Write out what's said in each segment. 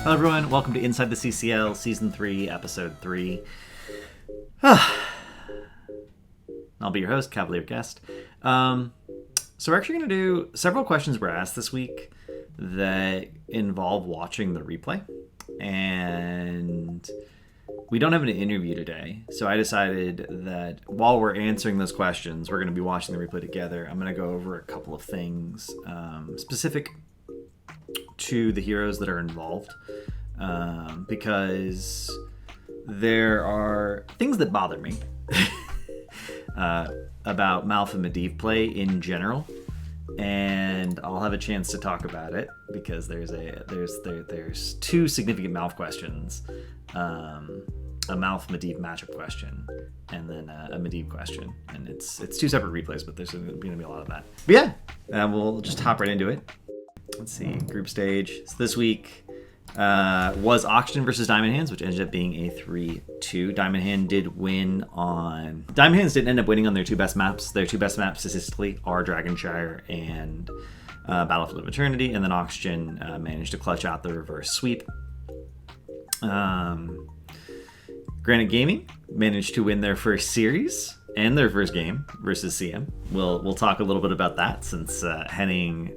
Hello everyone, welcome to Inside the CCL, Season 3, Episode 3. I'll be your host, Cavalier Guest. So we're actually going to do several questions were asked this week that involve watching the replay. And we don't have an interview today, so I decided that while we're answering those questions, we're going to be watching the replay together. I'm going to go over a couple of things specific to the heroes that are involved, because there are things that bother me about Malf and Medivh play in general, and I'll have a chance to talk about it because there's two significant Malf questions, a Malf Medivh matchup question, and then a Medivh question, and it's two separate replays, but there's going to be a lot of that. But yeah, we'll just hop right into it. Let's see, group stage. So this week was Oxygen versus Diamond Hands, which ended up being a 3-2. Diamond Hands didn't end up winning on their two best maps. Their two best maps statistically are Dragonshire and Battlefield of Eternity, and then Oxygen managed to clutch out the reverse sweep. Granite Gaming managed to win their first series and their first game versus CM. We'll talk a little bit about that since Henning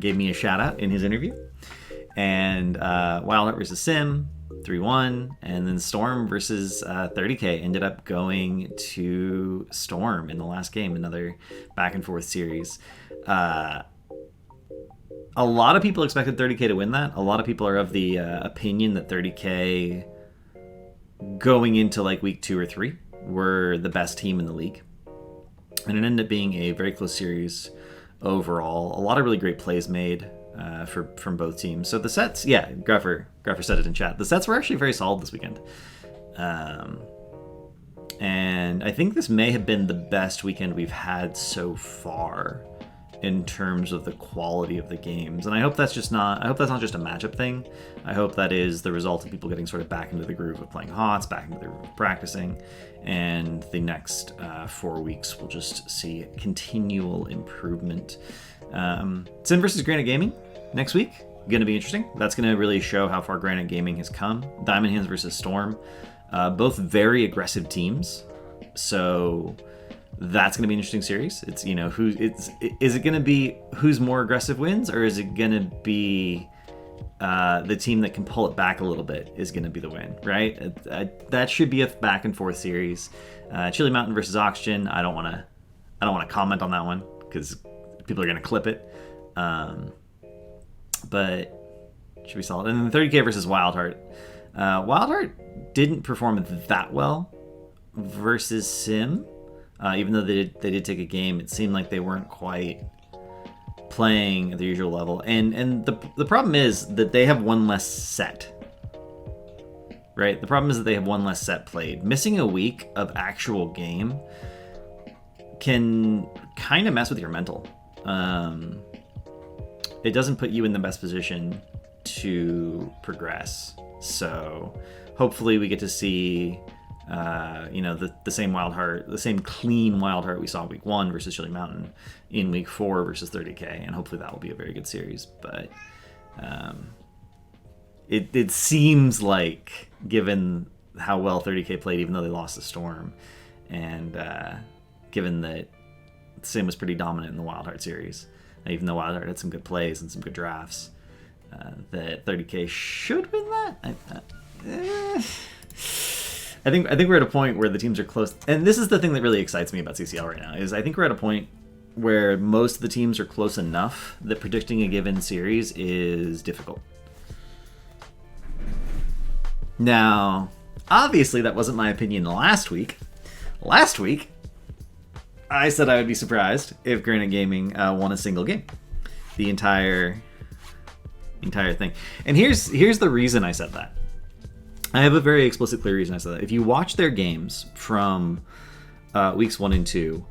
gave me a shout out in his interview. And Wildheart versus Sim 3-1, and then Storm versus 30k ended up going to Storm in the last game, another back and forth series. A lot of people expected 30k to win that. A lot of people are of the opinion that 30k going into like week 2 or 3 were the best team in the league, and it ended up being a very close series overall. A lot of really great plays made from both teams. So the sets, yeah, Gruffer said it in chat. The sets were actually very solid this weekend. And I think this may have been the best weekend we've had so far in terms of the quality of the games. And I hope that's not just a matchup thing. I hope that is the result of people getting sort of back into the groove of playing HOTS, back into the groove of practicing. And the next 4 weeks we'll just see continual improvement. Sim versus Granite Gaming next week, going to be interesting. That's going to really show how far Granite Gaming has come. Diamond Hands versus Storm, both very aggressive teams, so that's going to be an interesting series. It's, is it going to be who's more aggressive wins, or is it going to be the team that can pull it back a little bit is going to be the win, right? That should be a back and forth series. Chili Mountain versus Oxygen. I don't want to comment on that one because people are going to clip it. But should be solid. And then 30k versus Wildheart. Wildheart didn't perform that well versus Sim. Even though they did take a game, it seemed like they weren't quite playing at their usual level. And the problem is that they have one less set. Right? The problem is that they have one less set played. Missing a week of actual game can kind of mess with your mental. It doesn't put you in the best position to progress. So hopefully we get to see the same Wildheart, the same clean Wildheart we saw week 1 versus Chili Mountain in week 4 versus 30k, and hopefully that will be a very good series. But it seems like, given how well 30k played, even though they lost to Storm, and given that Sim was pretty dominant in the Wildheart series, even though Wildheart had some good plays and some good drafts, that 30k should win that. I think we're at a point where the teams are close, and this is the thing that really excites me about CCL right now, is I think we're at a point where most of the teams are close enough that predicting a given series is difficult. Now, obviously that wasn't my opinion last week. Last week, I said I would be surprised if Granite Gaming won a single game. The entire thing. And here's the reason I said that. I have a very explicit, clear reason I said that. If you watch their games from weeks 1 and 2,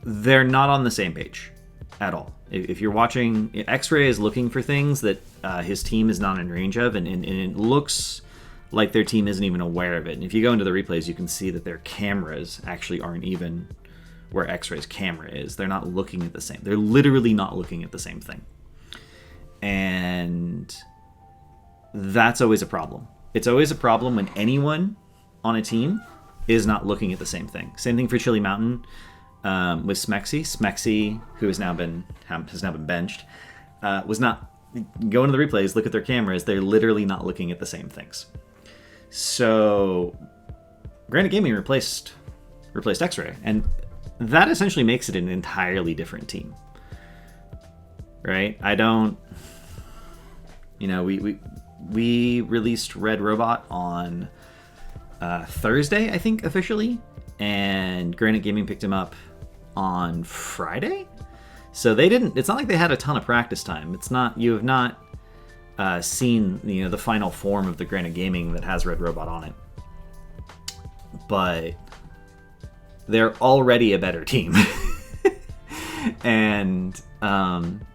they're not on the same page at all. If you're watching, X-Ray is looking for things that his team is not in range of, and it looks like their team isn't even aware of it. And if you go into the replays, you can see that their cameras actually aren't even where X-Ray's camera is. They're not looking at the same. They're literally not looking at the same thing. And that's always a problem. It's always a problem when anyone on a team is not looking at the same thing. Same thing for Chili Mountain with Smexy. Smexy, who has now been benched, was not go into the replays, look at their cameras. They're literally not looking at the same things. So Granite Gaming replaced X-Ray, and that essentially makes it an entirely different team, right? We released Red Robot on Thursday, I think, officially, and Granite Gaming picked him up on Friday. So it's not like they had a ton of practice time. You have not seen the final form of the Granite Gaming that has Red Robot on it, but they're already a better team. and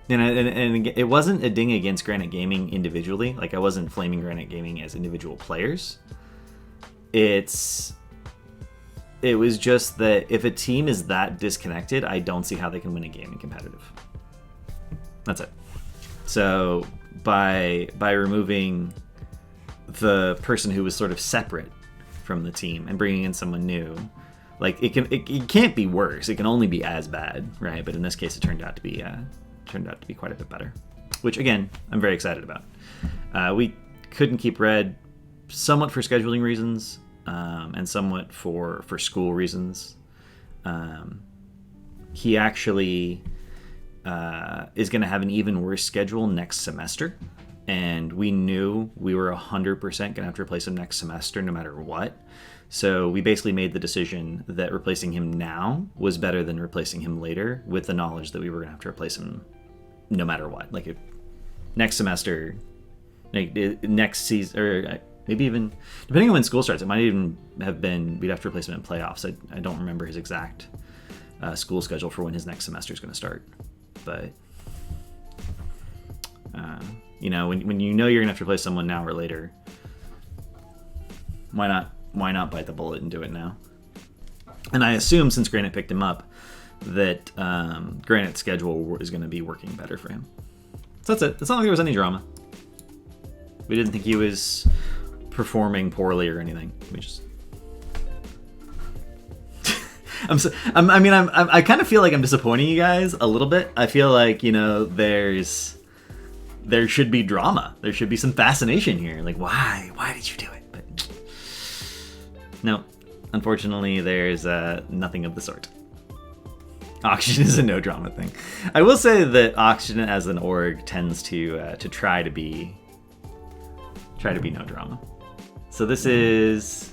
it wasn't a ding against Granite Gaming individually. Like, I wasn't flaming Granite Gaming as individual players. It was just that if a team is that disconnected, I don't see how they can win a game in competitive. That's it. So by removing the person who was sort of separate from the team and bringing in someone new, like, it can't be worse. It can only be as bad, right? But in this case, it turned out to be quite a bit better, which again I'm very excited about. We couldn't keep Red, somewhat for scheduling reasons, and somewhat for school reasons. He actually is going to have an even worse schedule next semester, and we knew we were 100% going to have to replace him next semester no matter what. So we basically made the decision that replacing him now was better than replacing him later, with the knowledge that we were going to have to replace him no matter what. Like, next semester, next season, or maybe even depending on when school starts, it might even have been we'd have to replace him in playoffs. I don't remember his exact school schedule for when his next semester is going to start, but when you're going to have to replace someone now or later, why not bite the bullet and do it now? And I assume, since Granite picked him up, that Granite's schedule is going to be working better for him. So that's it. It's not like there was any drama. We didn't think he was performing poorly or anything. We just I kind of feel like I'm disappointing you guys a little bit. I feel like, there should be drama. There should be some fascination here. Like, why did you do it? But no, unfortunately, there's nothing of the sort. Oxygen is a no drama thing. I will say that Oxygen as an org tends to try to be no drama. So this is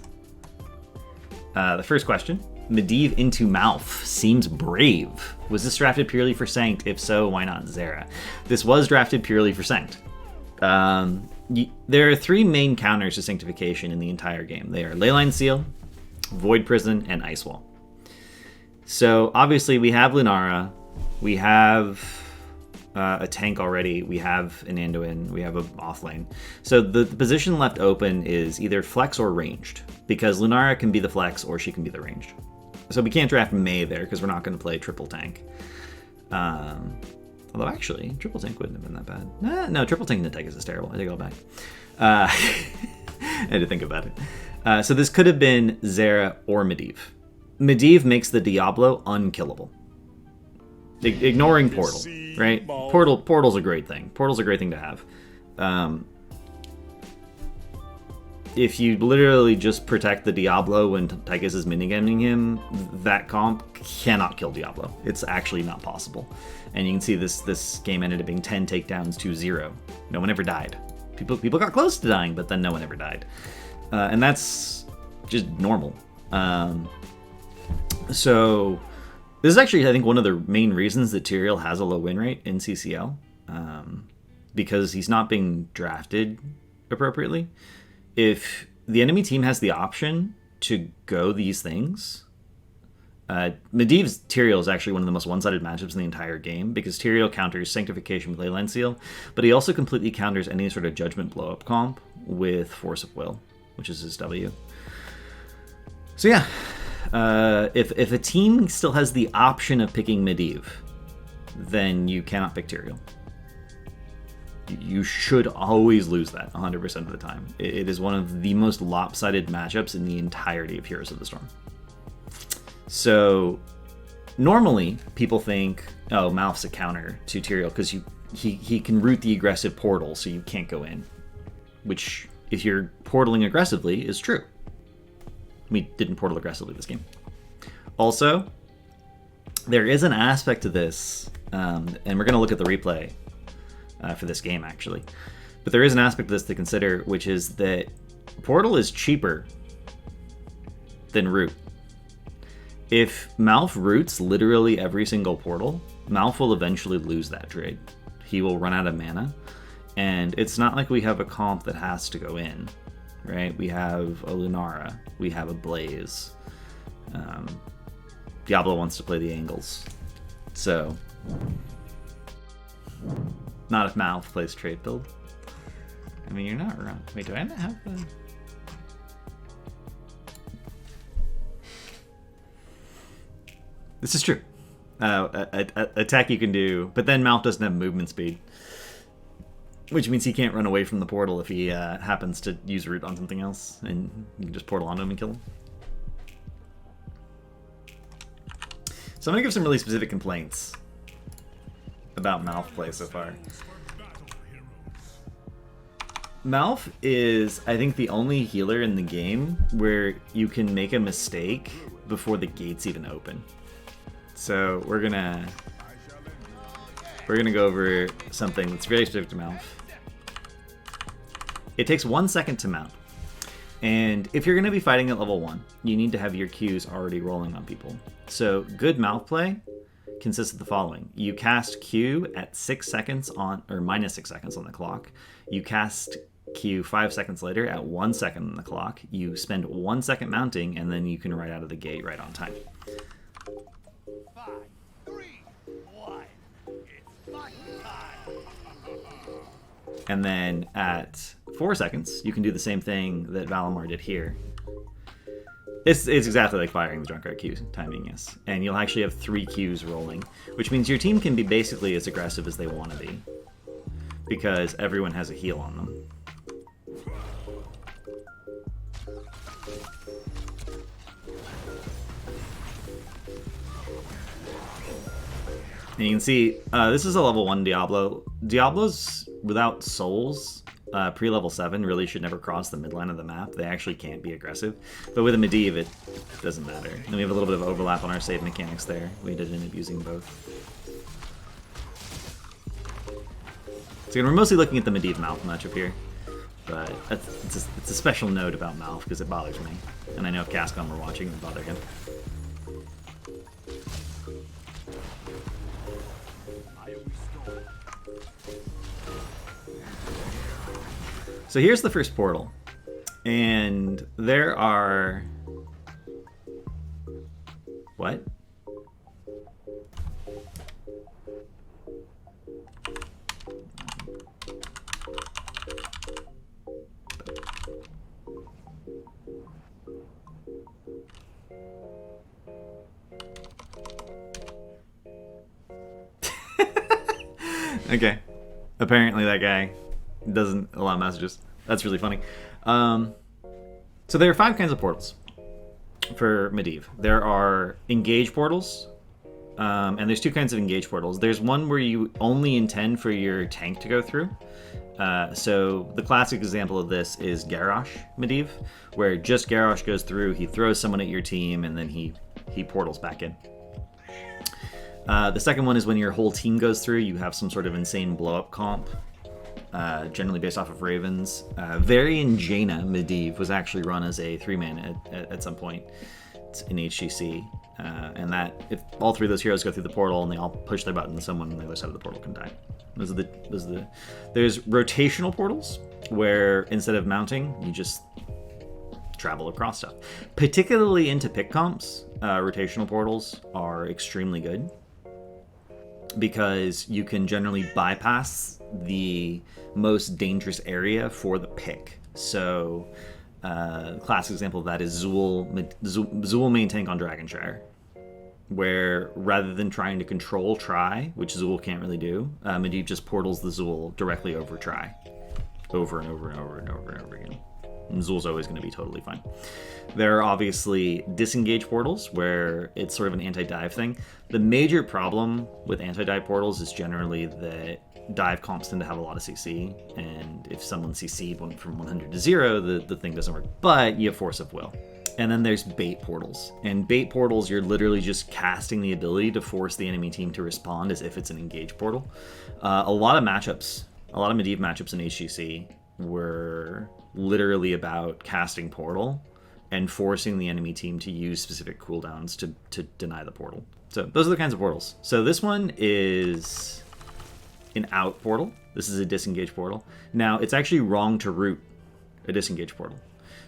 the first question. Medivh into Mouth seems brave. Was this drafted purely for Sanct? If so, why not Zera? This was drafted purely for Sanct. There are three main counters to Sanctification in the entire game. They are Leyline Seal, Void Prison, and Ice Wall. So obviously we have Lunara, we have a tank already, we have an Anduin, we have a offlane. So the position left open is either flex or ranged, because Lunara can be the flex or she can be the ranged. So we can't draft Mei there because we're not going to play triple tank. Although actually, triple tank wouldn't have been that bad. No, triple tank in the Tychus is terrible. I take it all back. I had to think about it. So this could have been Zera or Medivh. Medivh makes the Diablo unkillable. Ignoring Portal, right? Portal's a great thing. Portal's a great thing to have. If you literally just protect the Diablo when Tychus is minigaming him, that comp cannot kill Diablo. It's actually not possible. And you can see this game ended up being 10 takedowns to 0. No one ever died. People got close to dying, but then no one ever died. And that's just normal. So this is actually, I think, one of the main reasons that Tyrael has a low win rate in CCL, because he's not being drafted appropriately. If the enemy team has the option to go these things, Medivh's Tyrael is actually one of the most one-sided matchups in the entire game, because Tyrael counters Sanctification with Leyline Seal, but he also completely counters any sort of Judgment blow-up comp with Force of Will, which is his W. So yeah, if a team still has the option of picking Medivh, then you cannot pick Tyrael. You should always lose that 100% of the time. It is one of the most lopsided matchups in the entirety of Heroes of the Storm. So normally people think, oh, Malph's a counter to Tyrael because he can root the aggressive portal so you can't go in. Which, if you're portaling aggressively, is true. We didn't portal aggressively this game. Also, there is an aspect to this, and we're going to look at the replay for this game, actually. But there is an aspect to this to consider, which is that Portal is cheaper than Root. If Malph roots literally every single portal, Malph will eventually lose that trade. He will run out of mana, and it's not like we have a comp that has to go in, right? We have a Lunara, we have a Blaze. Diablo wants to play the angles. So, not if Malph plays trade build. I mean, you're not wrong. Wait, do I not have the... This is true. Attack you can do, but then Malph doesn't have movement speed. Which means he can't run away from the portal if he happens to use root on something else, and you can just portal onto him and kill him. So I'm going to give some really specific complaints about Malph play so far. Malph is, I think, the only healer in the game where you can make a mistake before the gates even open. So we're gonna go over something that's very specific to Malph. It takes 1 second to mount. And if you're going to be fighting at level 1, you need to have your Qs already rolling on people. So good Malph play consists of the following. You cast Q at 6 seconds on, or minus 6 seconds on the clock. You cast Q 5 seconds later at 1 second on the clock. You spend 1 second mounting, and then you can ride out of the gate right on time. 5, 3, 1. It's fight time. And then at 4 seconds, you can do the same thing that Valimar did here. It's exactly like firing the Drunkard Q timing, yes. And you'll actually have 3 Qs rolling, which means your team can be basically as aggressive as they want to be, because everyone has a heal on them. And you can see, this is a level 1 Diablo. Diablos without souls, pre-level 7, really should never cross the midline of the map. They actually can't be aggressive. But with a Medivh, it doesn't matter. And we have a little bit of overlap on our save mechanics there. We ended up using both. So we're mostly looking at the Medivh Malph matchup here. But it's a special note about Malph because it bothers me. And I know if Cascom were watching, it would bother him. So here's the first portal, and there are... What? Okay. Apparently that guy doesn't allow messages. That's really funny. So there are 5 kinds of portals for Medivh. There are engage portals, and there's 2 kinds of engage portals. There's one where you only intend for your tank to go through. So the classic example of this is Garrosh Medivh, where just Garrosh goes through, he throws someone at your team, and then he portals back in. The second one is when your whole team goes through, you have some sort of insane blow-up comp. Generally based off of Ravens. Varian Jaina Medivh was actually run as a 3-man at some point in HGC. And that, if all 3 of those heroes go through the portal and they all push their button, someone on the other side of the portal can die. There's rotational portals, where instead of mounting, you just travel across stuff. Particularly into pick comps, rotational portals are extremely good, because you can generally bypass the most dangerous area for the pick. So, classic example of that is Zool main tank on Dragonshire. where rather than trying to control Try, which Zool can't really do, Medivh just portals the Zool directly over Try. Over and over and over and over and over again. And Zool's always going to be totally fine. There are obviously disengage portals, where it's sort of an anti-dive thing. The major problem with anti-dive portals is generally that dive comps tend to have a lot of CC, and if someone CC'd went from 100 to 0, the thing doesn't work. But you have Force of Will. And then there's bait portals. And bait portals, you're literally just casting the ability to force the enemy team to respond as if it's an engage portal. A lot of Medivh matchups in HGC were literally about casting portal and forcing the enemy team to use specific cooldowns to deny the portal. So those are the kinds of portals. So this one is an out portal. This is a disengage portal. Now, it's actually wrong to root a disengage portal.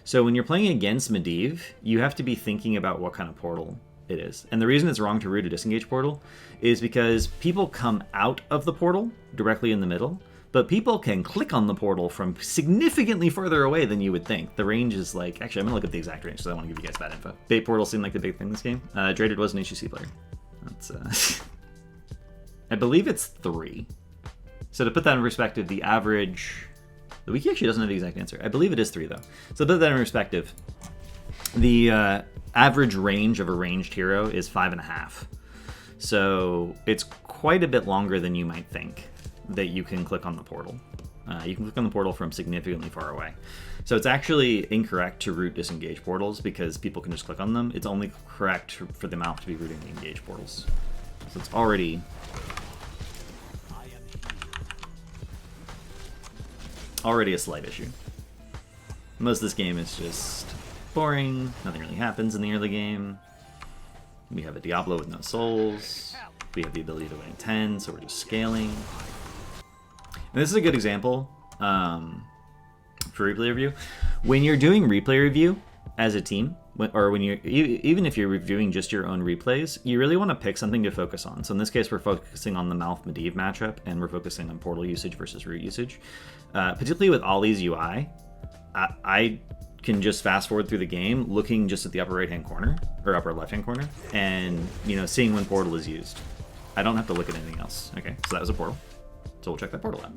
So when you're playing against Medivh, you have to be thinking about what kind of portal it is. And the reason it's wrong to root a disengage portal is because people come out of the portal directly in the middle, but people can click on the portal from significantly further away than you would think. The range is like, actually, I'm gonna look at the exact range, so I don't want to give you guys bad info. Bait portals seem like the big thing in this game. Draded was an HGC player. That's, I believe it's 3. So to put that in perspective, the average, the wiki actually doesn't have the exact answer. I believe it is 3 though. So to put that in perspective, the average range of a ranged hero is 5.5. So it's quite a bit longer than you might think that you can click on the portal. You can click on the portal from significantly far away. So it's actually incorrect to root disengage portals because people can just click on them. It's only correct for the mouth to be rooting the engage portals. So it's already a slight issue. Most of this game is just boring. Nothing really happens in the early game. We have a Diablo with no souls. We have the ability to win 10, so we're just scaling. And this is a good example for replay review. When you're doing replay review as a team, or when even if you're reviewing just your own replays, you really want to pick something to focus on. So in this case, we're focusing on the Malf Medivh matchup, and we're focusing on portal usage versus root usage. Particularly with Ollie's UI, I can just fast forward through the game, looking just at the upper right-hand corner, or upper left-hand corner, and seeing when portal is used. I don't have to look at anything else. Okay, so that was a portal. So we'll check that portal out.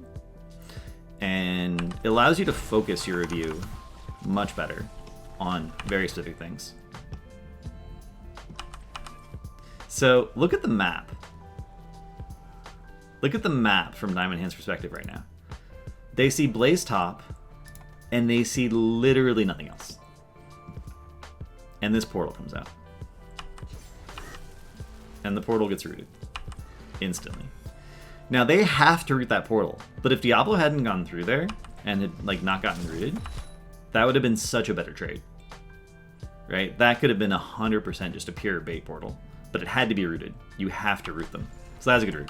And it allows you to focus your review much better on very specific things. So look at the map. Look at the map from Diamond Hand's perspective right now. They see Blaze Top, and they see literally nothing else. And this portal comes out. And the portal gets rooted instantly. Now they have to root that portal, but if Diablo hadn't gone through there and had not gotten rooted, that would have been such a better trade, right? That could have been 100% just a pure bait portal, but it had to be rooted. You have to root them, so that's a good root.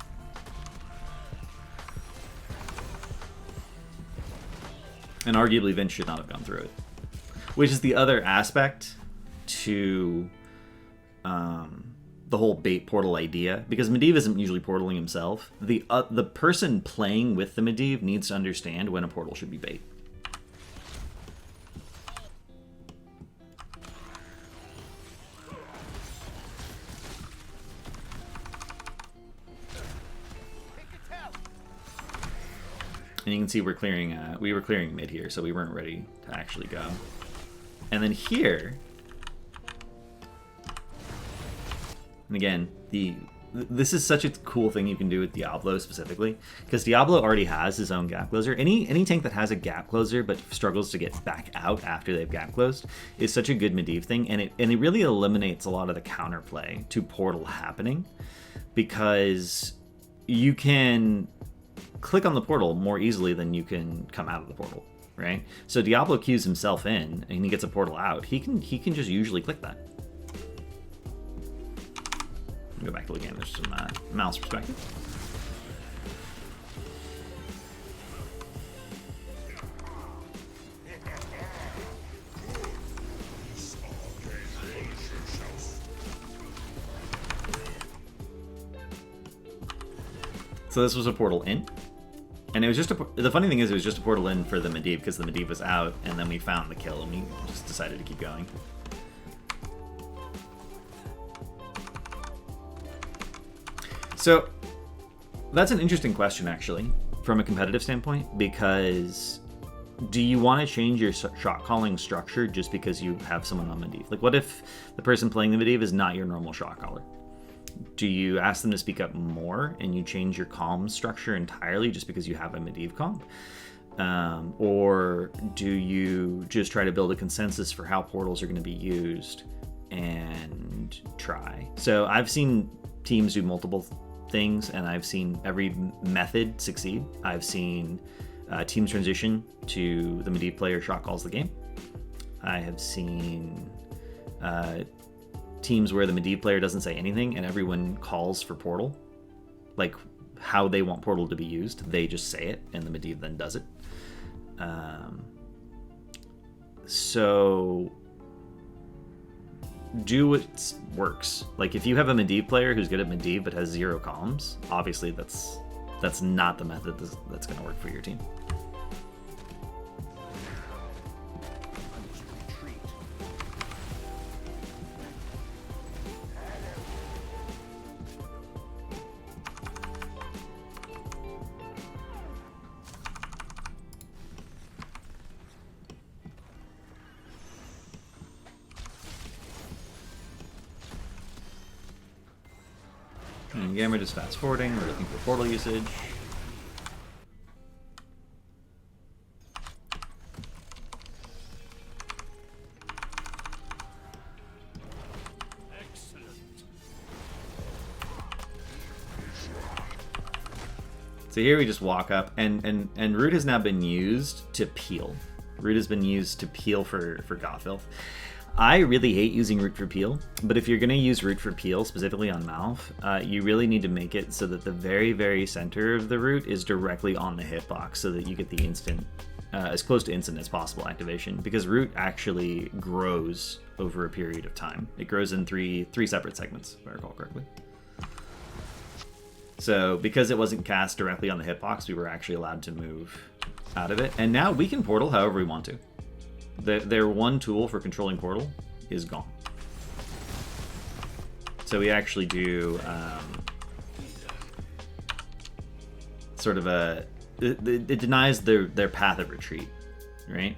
And arguably Vince should not have gone through it, which is the other aspect to the whole bait portal idea, because Medivh isn't usually portaling himself. The person playing with the Medivh needs to understand when a portal should be bait. And you can see we were clearing mid here, so we weren't ready to actually go. And then here, and again, this is such a cool thing you can do with Diablo specifically, because Diablo already has his own gap closer. Any tank that has a gap closer but struggles to get back out after they've gap closed is such a good Medivh thing, and it really eliminates a lot of the counterplay to portal happening, because you can click on the portal more easily than you can come out of the portal, right? So Diablo queues himself in and he gets a portal out. He can just usually click that. Go back to the game. There's some mouse perspective. So this was a portal in, and it was just the funny thing is it was just a portal in for the Medivh because the Medivh was out, and then we found the kill and we just decided to keep going. So that's an interesting question, actually, from a competitive standpoint, because do you want to change your shot calling structure just because you have someone on Medivh? Like, what if the person playing the Medivh is not your normal shot caller? Do you ask them to speak up more and you change your comm structure entirely just because you have a Medivh comp? Or do you just try to build a consensus for how portals are going to be used and try? So I've seen teams do multiple things, and I've seen every method succeed. I've seen teams transition to the Medivh player shot calls the game. I have seen teams where the Medivh player doesn't say anything and everyone calls for portal, like how they want portal to be used. They just say it and the Medivh then does it. So do what works. Like, if you have a Medivh player who's good at Medivh but has 0 comms, obviously that's not the method that's going to work for your team. And again, we're just fast forwarding. We're looking for portal usage. So here we just walk up, and Root has now been used to peel. Root has been used to peel for Gothfilth. I really hate using Root for peel, but if you're going to use Root for peel, specifically on Malf, you really need to make it so that the very, very center of the Root is directly on the hitbox so that you get the instant, as close to instant as possible activation, because Root actually grows over a period of time. It grows in three separate segments, if I recall correctly. So because it wasn't cast directly on the hitbox, we were actually allowed to move out of it. And now we can portal however we want to. Their one tool for controlling portal is gone. So we actually do sort of a... It denies their path of retreat, right?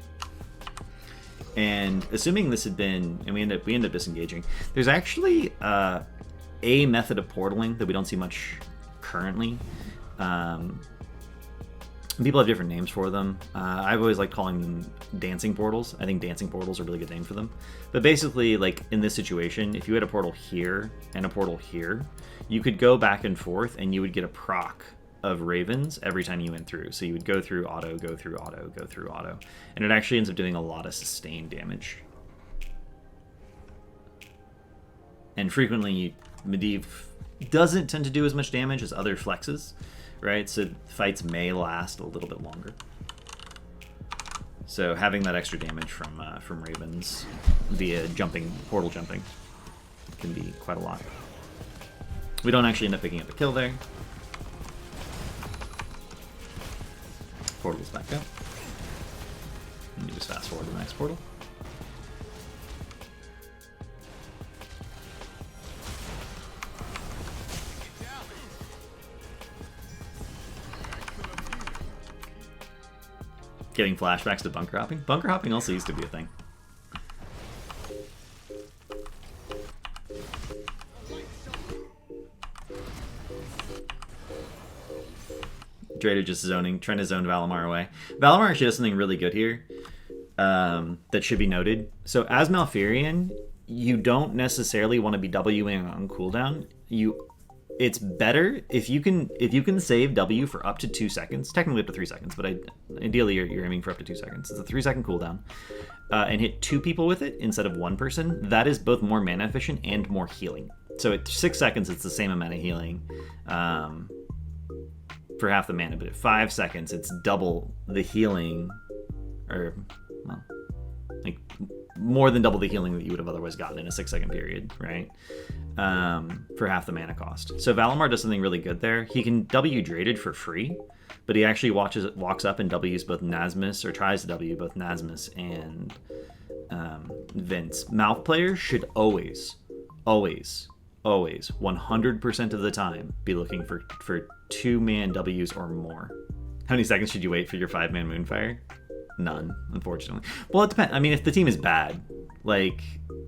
And assuming this had been... And we end up disengaging. There's actually a method of portaling that we don't see much currently. People have different names for them. I've always liked calling them dancing portals. I think dancing portals are a really good name for them. But basically, like in this situation, if you had a portal here and a portal here, you could go back and forth and you would get a proc of ravens every time you went through. So you would go through auto, go through auto, go through auto. And it actually ends up doing a lot of sustained damage. And frequently, Medivh doesn't tend to do as much damage as other flexes. Right, so fights may last a little bit longer. So having that extra damage from ravens via portal jumping, can be quite a lot. We don't actually end up picking up a kill there. Portal's back up. Let me just fast forward to the next portal. Getting flashbacks to bunker hopping. Bunker hopping also used to be a thing. Drader just trying to zone Valimar away. Valimar actually does something really good here that should be noted. So as Malfurion, you don't necessarily want to be Wing on cooldown. It's better if you can save W for up to 2 seconds, technically up to 3 seconds, but ideally you're aiming for up to 2 seconds. It's a 3-second cooldown, and hit 2 people with it instead of 1 person. That is both more mana efficient and more healing. So at 6 seconds, it's the same amount of healing for half the mana, but at 5 seconds, it's double the healing, or well, like more than double the healing that you would have otherwise gotten in a 6-second period, right? For half the mana cost. So Valimar does something really good there. He can W Draded for free, but he actually walks up and W's both Nasmus, or tries to W both Nasmus and Vince. Mouth players should always always, 100% of the time, be looking for 2-man W's or more. How many seconds should you wait for your 5-man Moonfire? None, unfortunately. Well, it depends. I mean, if the team is bad, like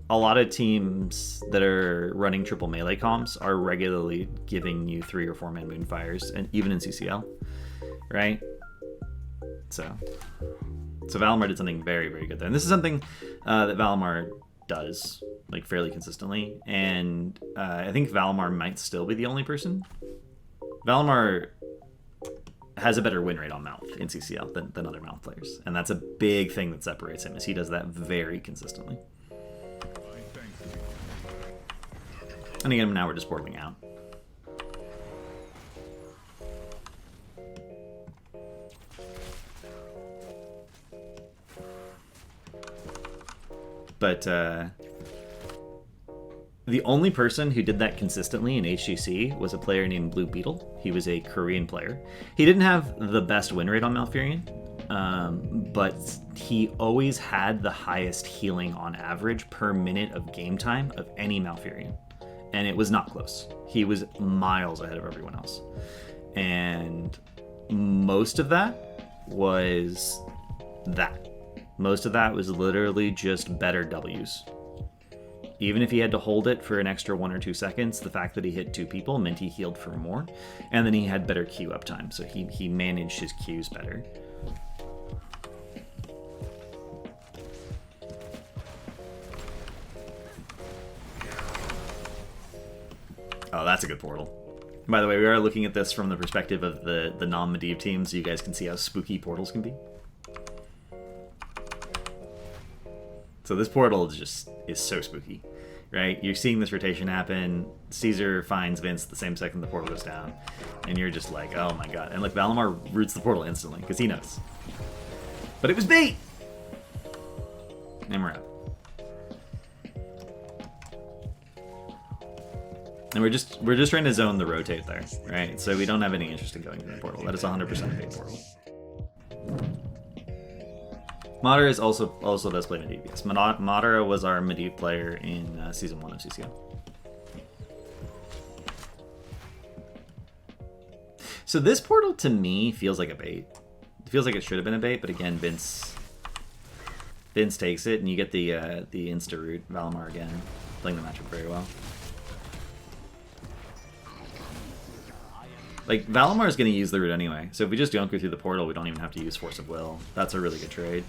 a lot of teams that are running triple melee comps are regularly giving you 3 or 4-man Moonfires, and even in CCL, right? So Valimar did something very, very good there. And this is something that Valimar does, like, fairly consistently. And I think Valimar might still be the only person. Valimar has a better win rate on Mouth in CCL than other Mouth players. And that's a big thing that separates him, is he does that very consistently. And again, now we're just portaling out. But the only person who did that consistently in HGC was a player named Blue Beetle. He was a Korean player. He didn't have the best win rate on Malfurion, but he always had the highest healing on average per minute of game time of any Malfurion. And it was not close. He was miles ahead of everyone else. And most of that was that. Most of that was literally just better W's. Even if he had to hold it for an extra 1 or 2 seconds, the fact that he hit 2 people meant he healed for more. And then he had better Q uptime, so he managed his Qs better. Oh, that's a good portal. By the way, we are looking at this from the perspective of the non-Medivh team, so you guys can see how spooky portals can be. So this portal is so spooky, right? You're seeing this rotation happen. Caesar finds Vince the same second the portal goes down, and you're just like, oh my god. And like Valimar roots the portal instantly because he knows. But it was bait. And we're out. And we're just trying to zone the rotate there, right? So we don't have any interest in going to the portal. That is 100% a bait portal. Madara is also does play Medivh. Yes, Madara was our Medivh player in Season 1 of CCL. So this portal, to me, feels like a bait. It feels like it should have been a bait, but again, Vince takes it, and you get the insta-root Valimar again, playing the matchup very well. Like, Valimar is going to use the root anyway, so if we just don't go through the portal, we don't even have to use Force of Will. That's a really good trade.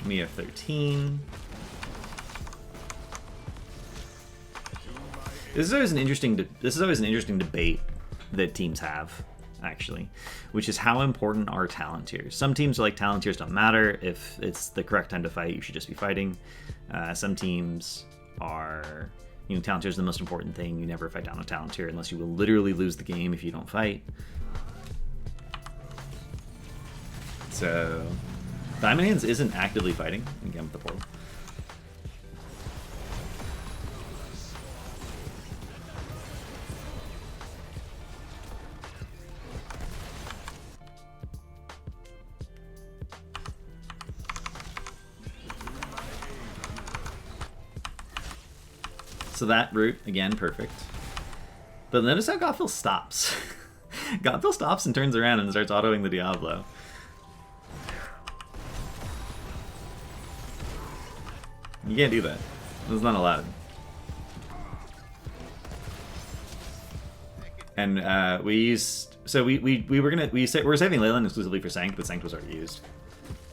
We have 13. This is always an interesting debate that teams have, actually, which is how important are talent tiers. Some teams are like, talent tiers don't matter. If it's the correct time to fight, you should just be fighting. Some teams are, talent tier is the most important thing. You never fight down a talent tier unless you will literally lose the game if you don't fight. So Diamond Hands isn't actively fighting, again with the portal. So that route, again, perfect. But notice how Gothel stops. Gothel stops and turns around and starts autoing the Diablo. You can't do that. It's not allowed. And we used, so we were saving Leyland exclusively for Sanct, but Sanct was already used,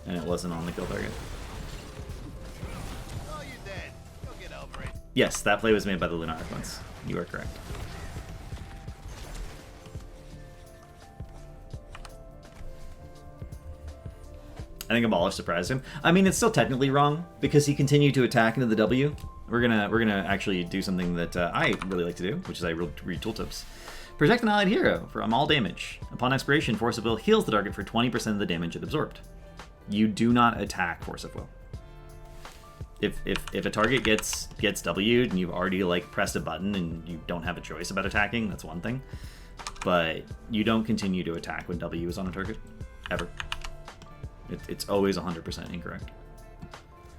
and it wasn't on the kill target. Oh, you're dead. Go get over it. Yes, that play was made by the Lunar once. You are correct. I think Abolish surprised him. I mean, it's still technically wrong because he continued to attack into the W. We're gonna actually do something that I really like to do, which is I read tooltips. Protect an allied hero from all damage. Upon expiration, Force of Will heals the target for 20% of the damage it absorbed. You do not attack Force of Will. If a target gets W'd and you've already like pressed a button and you don't have a choice about attacking, that's one thing. But you don't continue to attack when W is on a target, ever. It's always 100% incorrect.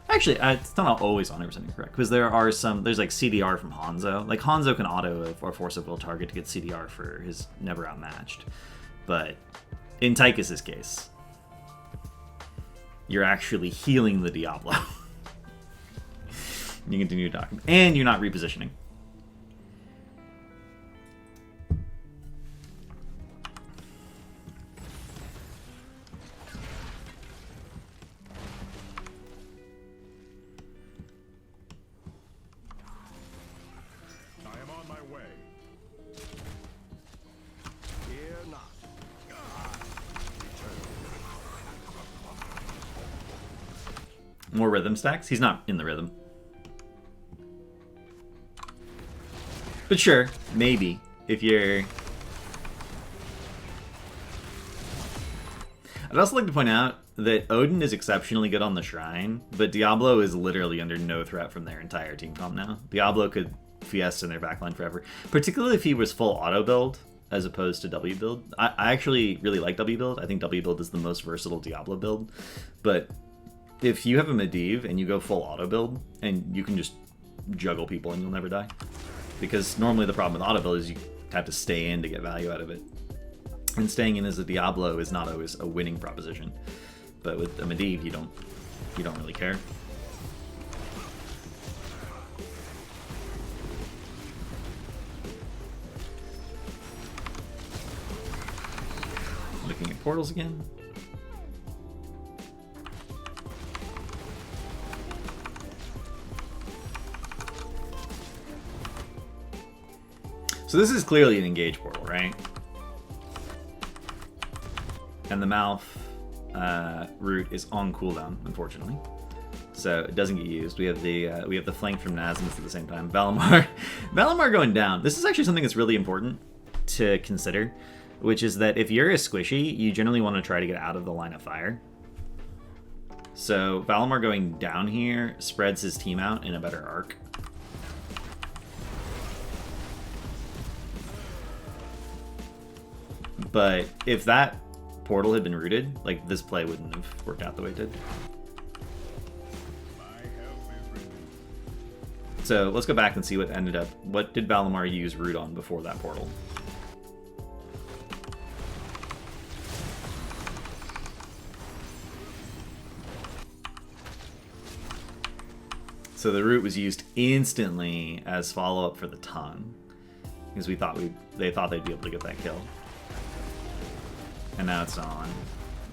Actually, it's not always 100% incorrect, because there's like CDR from Hanzo. Like, Hanzo can auto or force a will target to get CDR for his never outmatched. But in Tychus's case, you're actually healing the Diablo. You continue to document. And you're not repositioning. More rhythm stacks? He's not in the rhythm. But sure, maybe. If you're... I'd also like to point out that Odin is exceptionally good on the Shrine, but Diablo is literally under no threat from their entire team comp now. Diablo could Fiesta in their backline forever, particularly if he was full auto build as opposed to W build. I actually really like W build. I think W build is the most versatile Diablo build, but if you have a Medivh and you go full auto build, and you can just juggle people and you'll never die. Because normally the problem with auto build is you have to stay in to get value out of it. And staying in as a Diablo is not always a winning proposition. But with a Medivh, you don't really care. Looking at portals again. So this is clearly an engage portal, right? And the mouth root is on cooldown, unfortunately, so it doesn't get used. We have the flank from Nasmus at the same time. Valimar going down. This is actually something that's really important to consider, which is that if you're a squishy, you generally want to try to get out of the line of fire. So Valimar going down here spreads his team out in a better arc. But if that portal had been rooted, like, this play wouldn't have worked out the way it did. So let's go back and see what ended up. What did Valimar use root on before that portal? So the root was used instantly as follow-up for the tongue, because they thought they'd be able to get that kill. And now it's not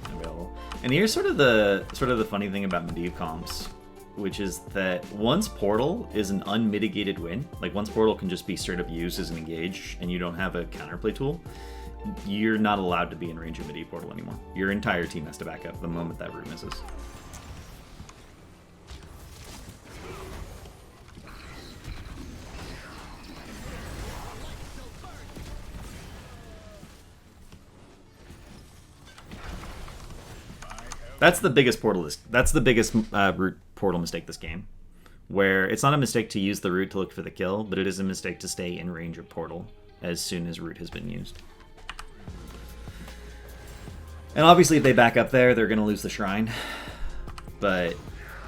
available. And here's sort of the funny thing about Medivh comps, which is that once Portal is an unmitigated win, like once Portal can just be straight up used as an engage and you don't have a counterplay tool, you're not allowed to be in range of Medivh Portal anymore. Your entire team has to back up the moment that root misses. That's the biggest root portal mistake this game, where it's not a mistake to use the root to look for the kill, but it is a mistake to stay in range of portal as soon as root has been used. And obviously if they back up there, they're going to lose the shrine, but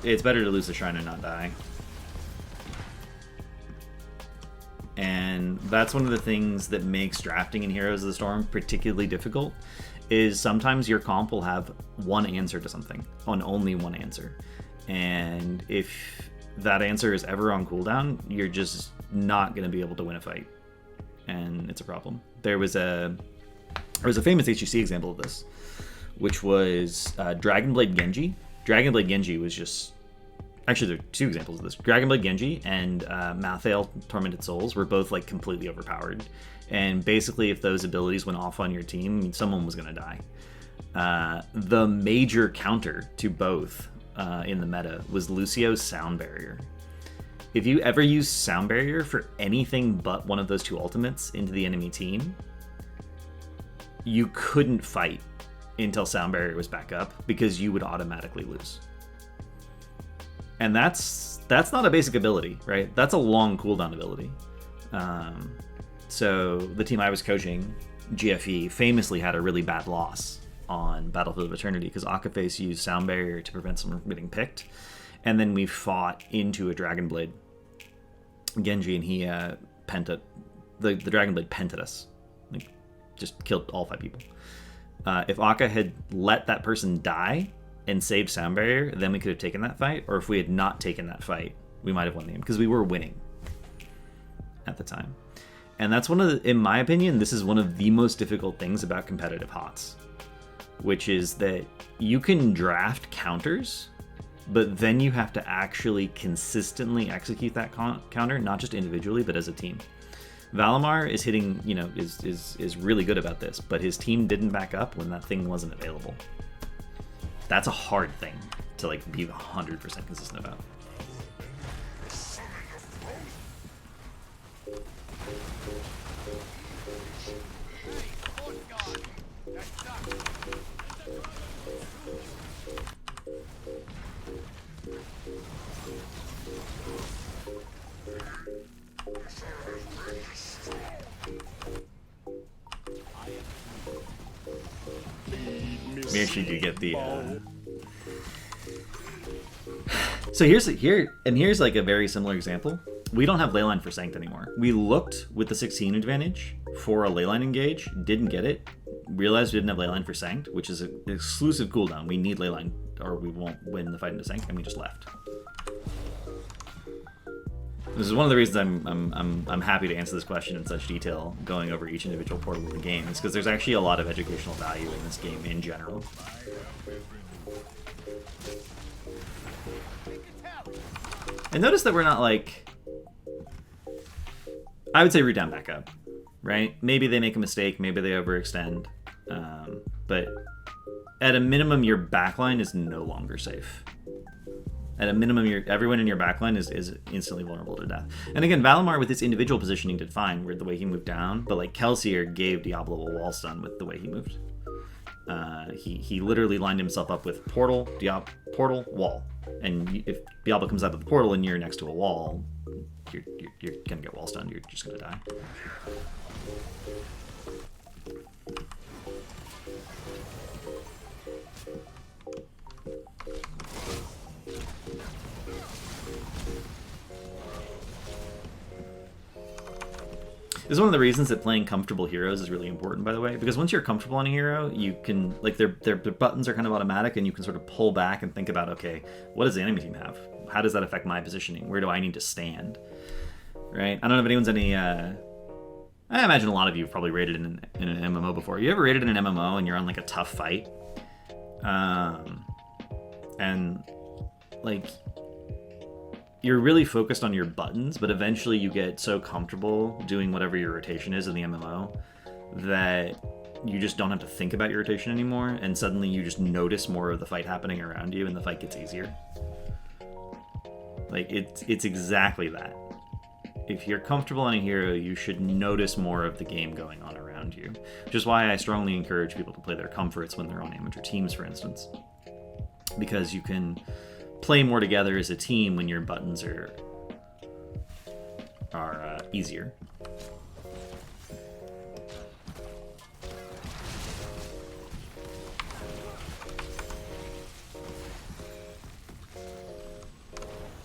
it's better to lose the shrine and not die. And that's one of the things that makes drafting in Heroes of the Storm particularly difficult, is sometimes your comp will have one answer to something, on only one answer. And if that answer is ever on cooldown, you're just not going to be able to win a fight. And it's a problem. There was a famous HGC example of this, which was Dragonblade Genji. Dragonblade Genji was just... Actually, there are two examples of this. Dragonblade Genji and Malthael Tormented Souls were both like completely overpowered. And basically, if those abilities went off on your team, someone was going to die. The major counter to both in the meta was Lucio's Sound Barrier. If you ever use Sound Barrier for anything but one of those two ultimates into the enemy team, you couldn't fight until Sound Barrier was back up, because you would automatically lose. And that's not a basic ability, right? That's a long cooldown ability. So the team I was coaching, GFE, famously had a really bad loss on Battlefield of Eternity, because Akaface used Sound Barrier to prevent someone from getting picked, and then we fought into a Dragon Blade Genji, and he penta the Dragon Blade pented us, like just killed all 5 people. If Akka had let that person die and saved Sound Barrier, then we could have taken that fight. Or if we had not taken that fight, we might have won the game, because we were winning at the time. And that's one of the, in my opinion, this is one of the most difficult things about competitive HOTS, which is that you can draft counters, but then you have to actually consistently execute that counter, not just individually, but as a team. Valimar is hitting, you know, is really good about this, but his team didn't back up when that thing wasn't available. That's a hard thing to like be 100% consistent about. We actually do get the so here's like a very similar example. We don't have leyline for Sanct anymore. We looked with the 16 advantage for a leyline engage, didn't get it, realized we didn't have leyline for Sanct, which is an exclusive cooldown. We need leyline or we won't win the fight into Sanct, and we just left. This is one of the reasons I'm happy to answer this question in such detail, going over each individual portal of the game, is because there's actually a lot of educational value in this game in general. And notice that we're not like, I would say root down back up, right? Maybe they make a mistake, maybe they overextend, but at a minimum your backline is no longer safe. At a minimum, everyone in your backline is instantly vulnerable to death. And again, Valimar with his individual positioning did fine with the way he moved down, but like Kelsier gave Diablo a wall stun with the way he moved. He literally lined himself up with portal, portal, wall. And if Diablo comes out of the portal and you're next to a wall, you're gonna get wall stunned. You're just gonna die. This is one of the reasons that playing comfortable heroes is really important, by the way, because once you're comfortable on a hero, you can, like, their buttons are kind of automatic, and you can sort of pull back and think about, okay, what does the enemy team have? How does that affect my positioning? Where do I need to stand? Right? I don't know if anyone's any, I imagine a lot of you have probably raided in an MMO before. You ever raided in an MMO and you're on, like, a tough fight? And, like, you're really focused on your buttons, but eventually you get so comfortable doing whatever your rotation is in the MMO that you just don't have to think about your rotation anymore, and suddenly you just notice more of the fight happening around you, and the fight gets easier. Like, it's exactly that. If you're comfortable on a hero, you should notice more of the game going on around you, which is why I strongly encourage people to play their comforts when they're on amateur teams, for instance, because you can play more together as a team when your buttons are easier.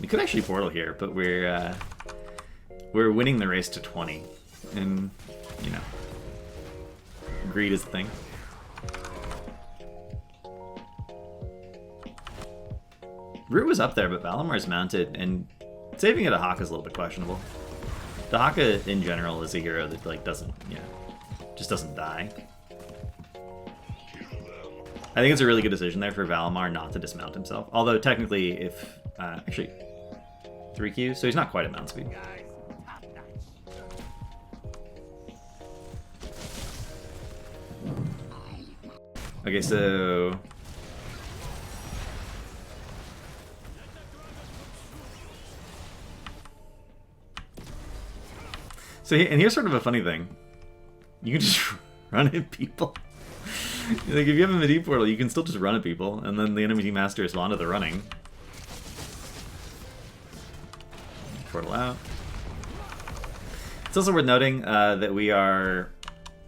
We could actually portal here, but we're winning the race to 20, and you know, greed is the thing. Root was up there, but Valimar's mounted, and saving it a Haka is a little bit questionable. The Haka in general is a hero that like doesn't, just doesn't die. I think it's a really good decision there for Valimar not to dismount himself. Although technically, if actually 3 Qs, so he's not quite at mount speed. Okay, so and here's sort of a funny thing. You can just run at people. Like, if you have a midi portal, you can still just run at people, and then the enemy team has to respond to the running. Portal out. It's also worth noting that we are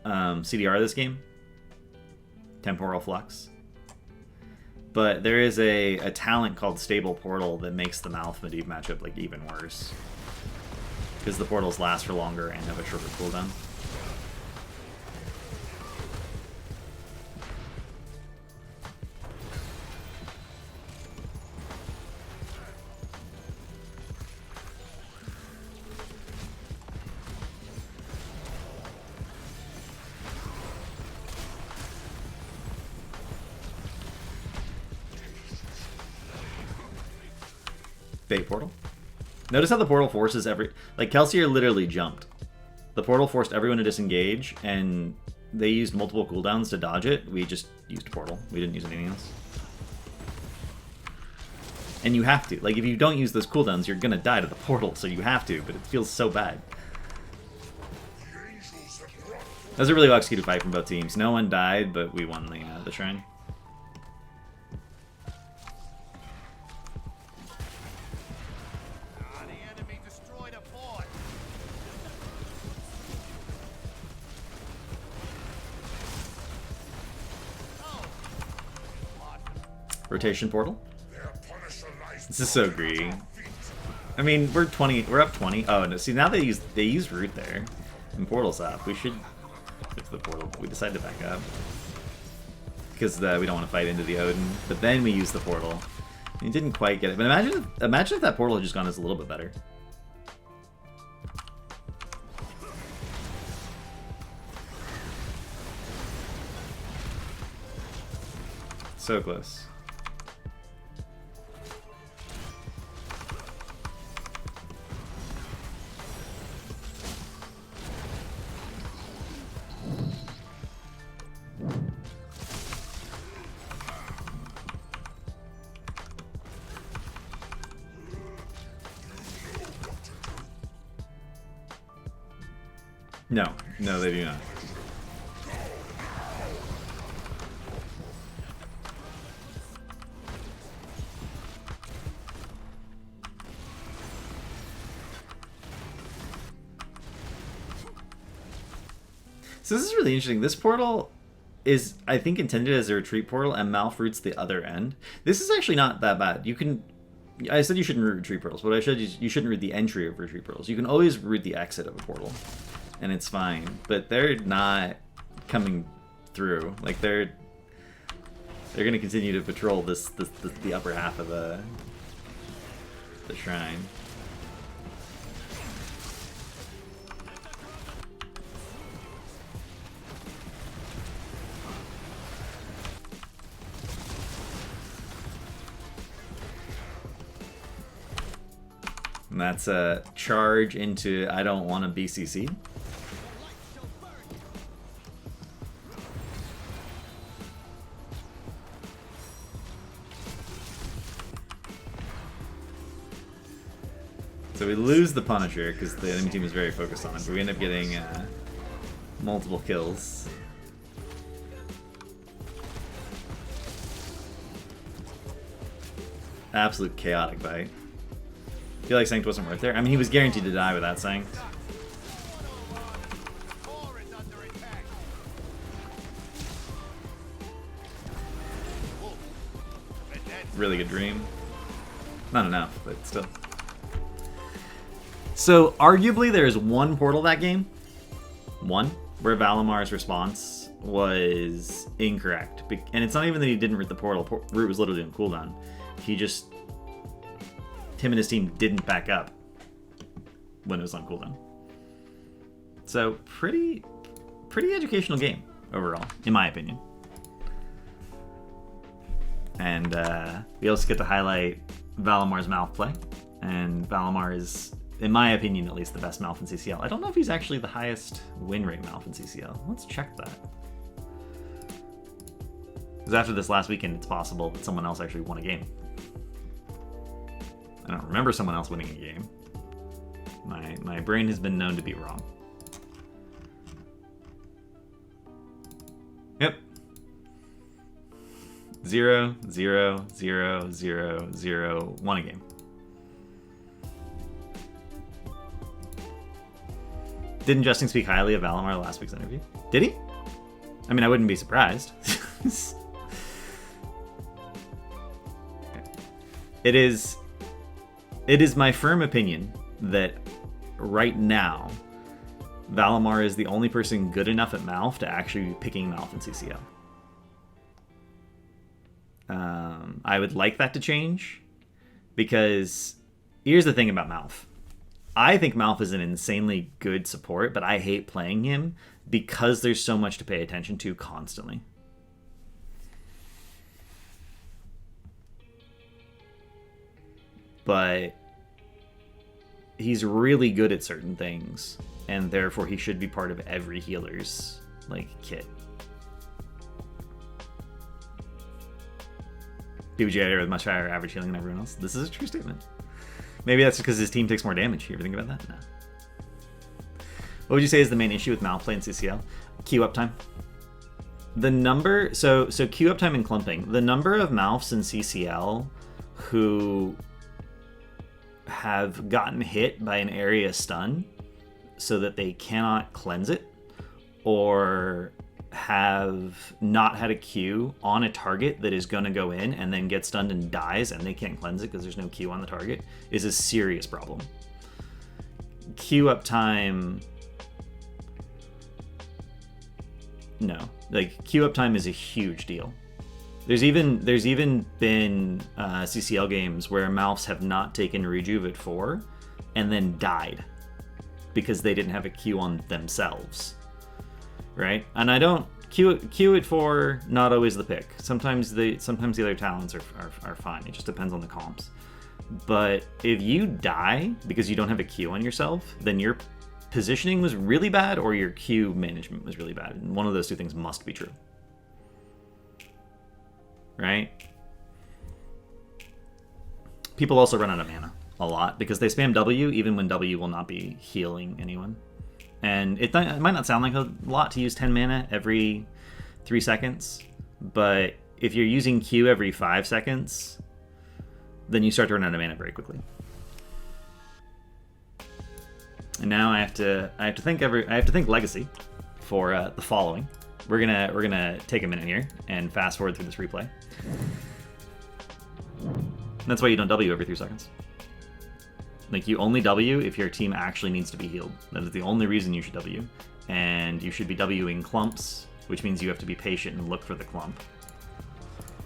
CDR this game. Temporal Flux. But there is a talent called Stable Portal that makes the Malf Medivh matchup like even worse. Because the portals last for longer and have a shorter cooldown. Fate Portal. Notice how the portal forces like Kelsier literally jumped. The portal forced everyone to disengage, and they used multiple cooldowns to dodge it. We just used portal. We didn't use anything else. And you have to. Like, if you don't use those cooldowns, you're gonna die to the portal, so you have to, but it feels so bad. That was a really well-executed fight from both teams. No one died, but we won the shrine. Rotation portal. This is so greedy. I mean, we're up 20. Oh no! See, now they use root there, and portal's up. We should get to the portal. We decided to back up because we don't want to fight into the Odin. But then we use the portal. And didn't quite get it. But imagine if that portal had just gone as a little bit better. So close. No, they do not. So this is really interesting. This portal is, I think, intended as a retreat portal, and Malf roots the other end. This is actually not that bad. You can... I said you shouldn't root retreat portals, but I said you shouldn't root the entry of retreat portals. You can always root the exit of a portal, and it's fine. But they're not coming through. Like, they're going to continue to patrol the upper half of the shrine. And that's a charge into I don't want to BCC. So we lose the Punisher because the enemy team is very focused on it, but we end up getting multiple kills. Absolute chaotic fight. I feel like Sanct wasn't worth there. I mean, he was guaranteed to die without Sanct. Really good dream. Not enough, but still. So, arguably, there is one portal that game. One. Where Valamar's response was incorrect. And it's not even that he didn't root the portal. Root was literally on cooldown. He just... Him and his team didn't back up when it was on cooldown. So, pretty educational game overall, in my opinion. And we also get to highlight Valamar's Malf play. And Valamar is, in my opinion at least, the best Malf in CCL. I don't know if he's actually the highest win rate Malf in CCL. Let's check that. Because after this last weekend, it's possible that someone else actually won a game. I don't remember someone else winning a game. My brain has been known to be wrong. Yep. 0, 0, 0, 0, 0, won a game. Didn't Justin speak highly of Valamar last week's interview? Did he? I mean, I wouldn't be surprised. It is my firm opinion that right now, Valimar is the only person good enough at Malf to actually be picking Malf in CCL. I would like that to change, because here's the thing about Malf. I think Malf is an insanely good support, but I hate playing him because there's so much to pay attention to constantly. But he's really good at certain things, and therefore he should be part of every healer's kit. PBG with much higher average healing than everyone else. This is a true statement. Maybe that's because his team takes more damage. You ever think about that? No. What would you say is the main issue with Malf play in CCL? Q uptime. The number, so Q uptime and clumping. The number of Malfs in CCL who have gotten hit by an area stun so that they cannot cleanse it, or have not had a Q on a target that is going to go in and then get stunned and dies and they can't cleanse it because there's no Q on the target, is a serious problem. Q uptime, no. Q uptime is a huge deal. There's even been CCL games where Malfs have not taken Rejuve at 4 and then died because they didn't have a Q on themselves. Right? And I don't Q at 4, not always the pick. Sometimes the other talents are fine. It just depends on the comps. But if you die because you don't have a Q on yourself, then your positioning was really bad or your Q management was really bad. And one of those two things must be true. Right? People also run out of mana a lot because they spam W even when W will not be healing anyone. And it might not sound like a lot to use 10 mana every 3 seconds, but if you're using Q every 5 seconds, then you start to run out of mana very quickly. And now I have to think Legacy for the following. We're gonna take a minute here and fast forward through this replay. That's why you don't W every 3 seconds. You only W if your team actually needs to be healed. That is the only reason you should W. And you should be Wing clumps, which means you have to be patient and look for the clump.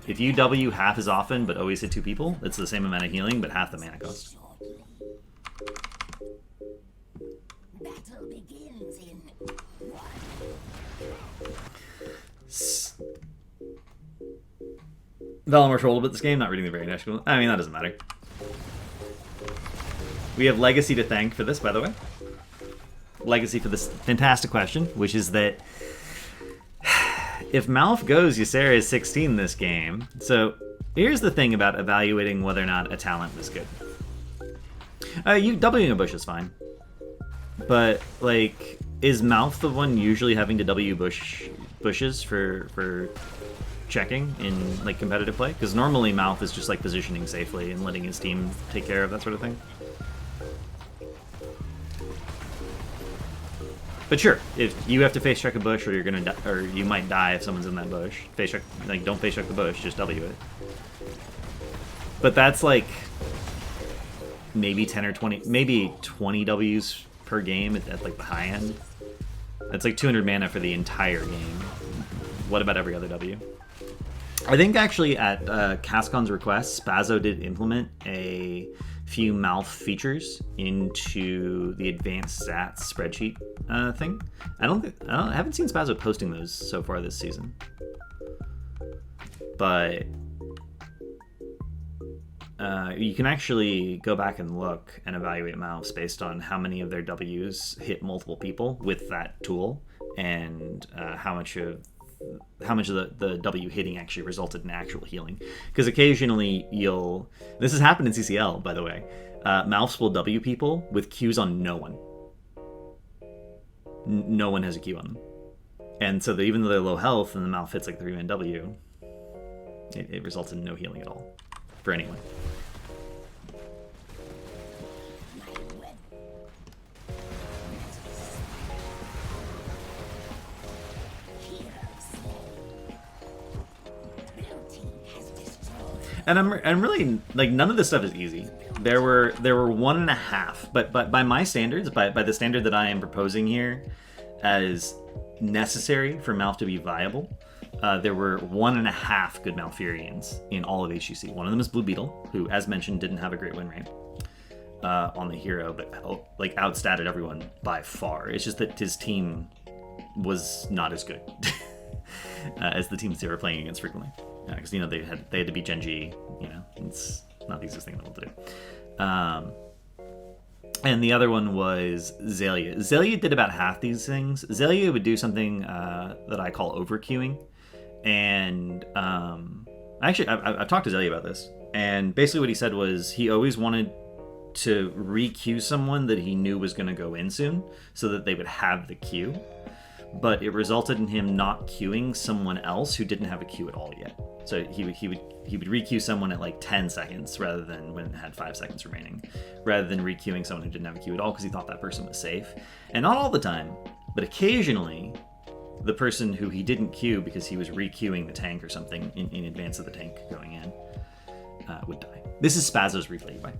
If you W half as often but always hit 2 people, it's the same amount of healing but half the mana cost. Battle begins in 1. Valimar trolled a bit this game, not reading the very next one. I mean, that doesn't matter. We have Legacy to thank for this, by the way. Legacy for this fantastic question, which is that if Malf goes, Ysera is 16 this game. So here's the thing about evaluating whether or not a talent is good. You Wing a bush is fine. But, is Malf the one usually having to W bushes for checking in, competitive play? Because normally Malf is just, positioning safely and letting his team take care of that sort of thing. But sure, if you have to face check a bush, or you're gonna or you might die if someone's in that bush. Face check, don't face check the bush, just W it. But that's maybe 10 or 20, maybe 20 Ws per game at the high end. That's 200 mana for the entire game. What about every other W? I think actually at Cascon's request, Spazzo did implement a few Malf features into the advanced stats spreadsheet thing. I haven't seen Spazzo posting those so far this season, but you can actually go back and look and evaluate Malfs based on how many of their Ws hit multiple people with that tool, and how much of the W hitting actually resulted in actual healing. Because occasionally this has happened in CCL, by the way. Malfs will W people with Qs on no one. No one has a Q on them. And so even though they're low health and the Malf hits 3-man W, it results in no healing at all for anyone. And I'm really like none of this stuff is easy. There were 1.5, but by my standards, by the standard that I am proposing here, as necessary for Malf to be viable, there were 1.5 good Malfurions in all of HGC. One of them is Blue Beetle, who, as mentioned, didn't have a great win rate on the hero, but like outstatted everyone by far. It's just that his team was not as good as the teams they were playing against frequently, because you know they had to beat Genji. You know, it's not the easiest thing in the world to do. And the other one was Zalia. Zalia did about half these things. Zalia would do something that I call overqueuing. And actually, I've talked to Zalia about this. And basically what he said was he always wanted to re-queue someone that he knew was going to go in soon so that they would have the queue. But it resulted in him not queuing someone else who didn't have a queue at all yet. So he would re-queue someone at like 10 seconds rather than when it had 5 seconds remaining, rather than re-queuing someone who didn't have a queue at all because he thought that person was safe. And not all the time, but occasionally, the person who he didn't queue because he was re-queuing the tank or something in advance of the tank going in would die. This is Spazzo's replay, by.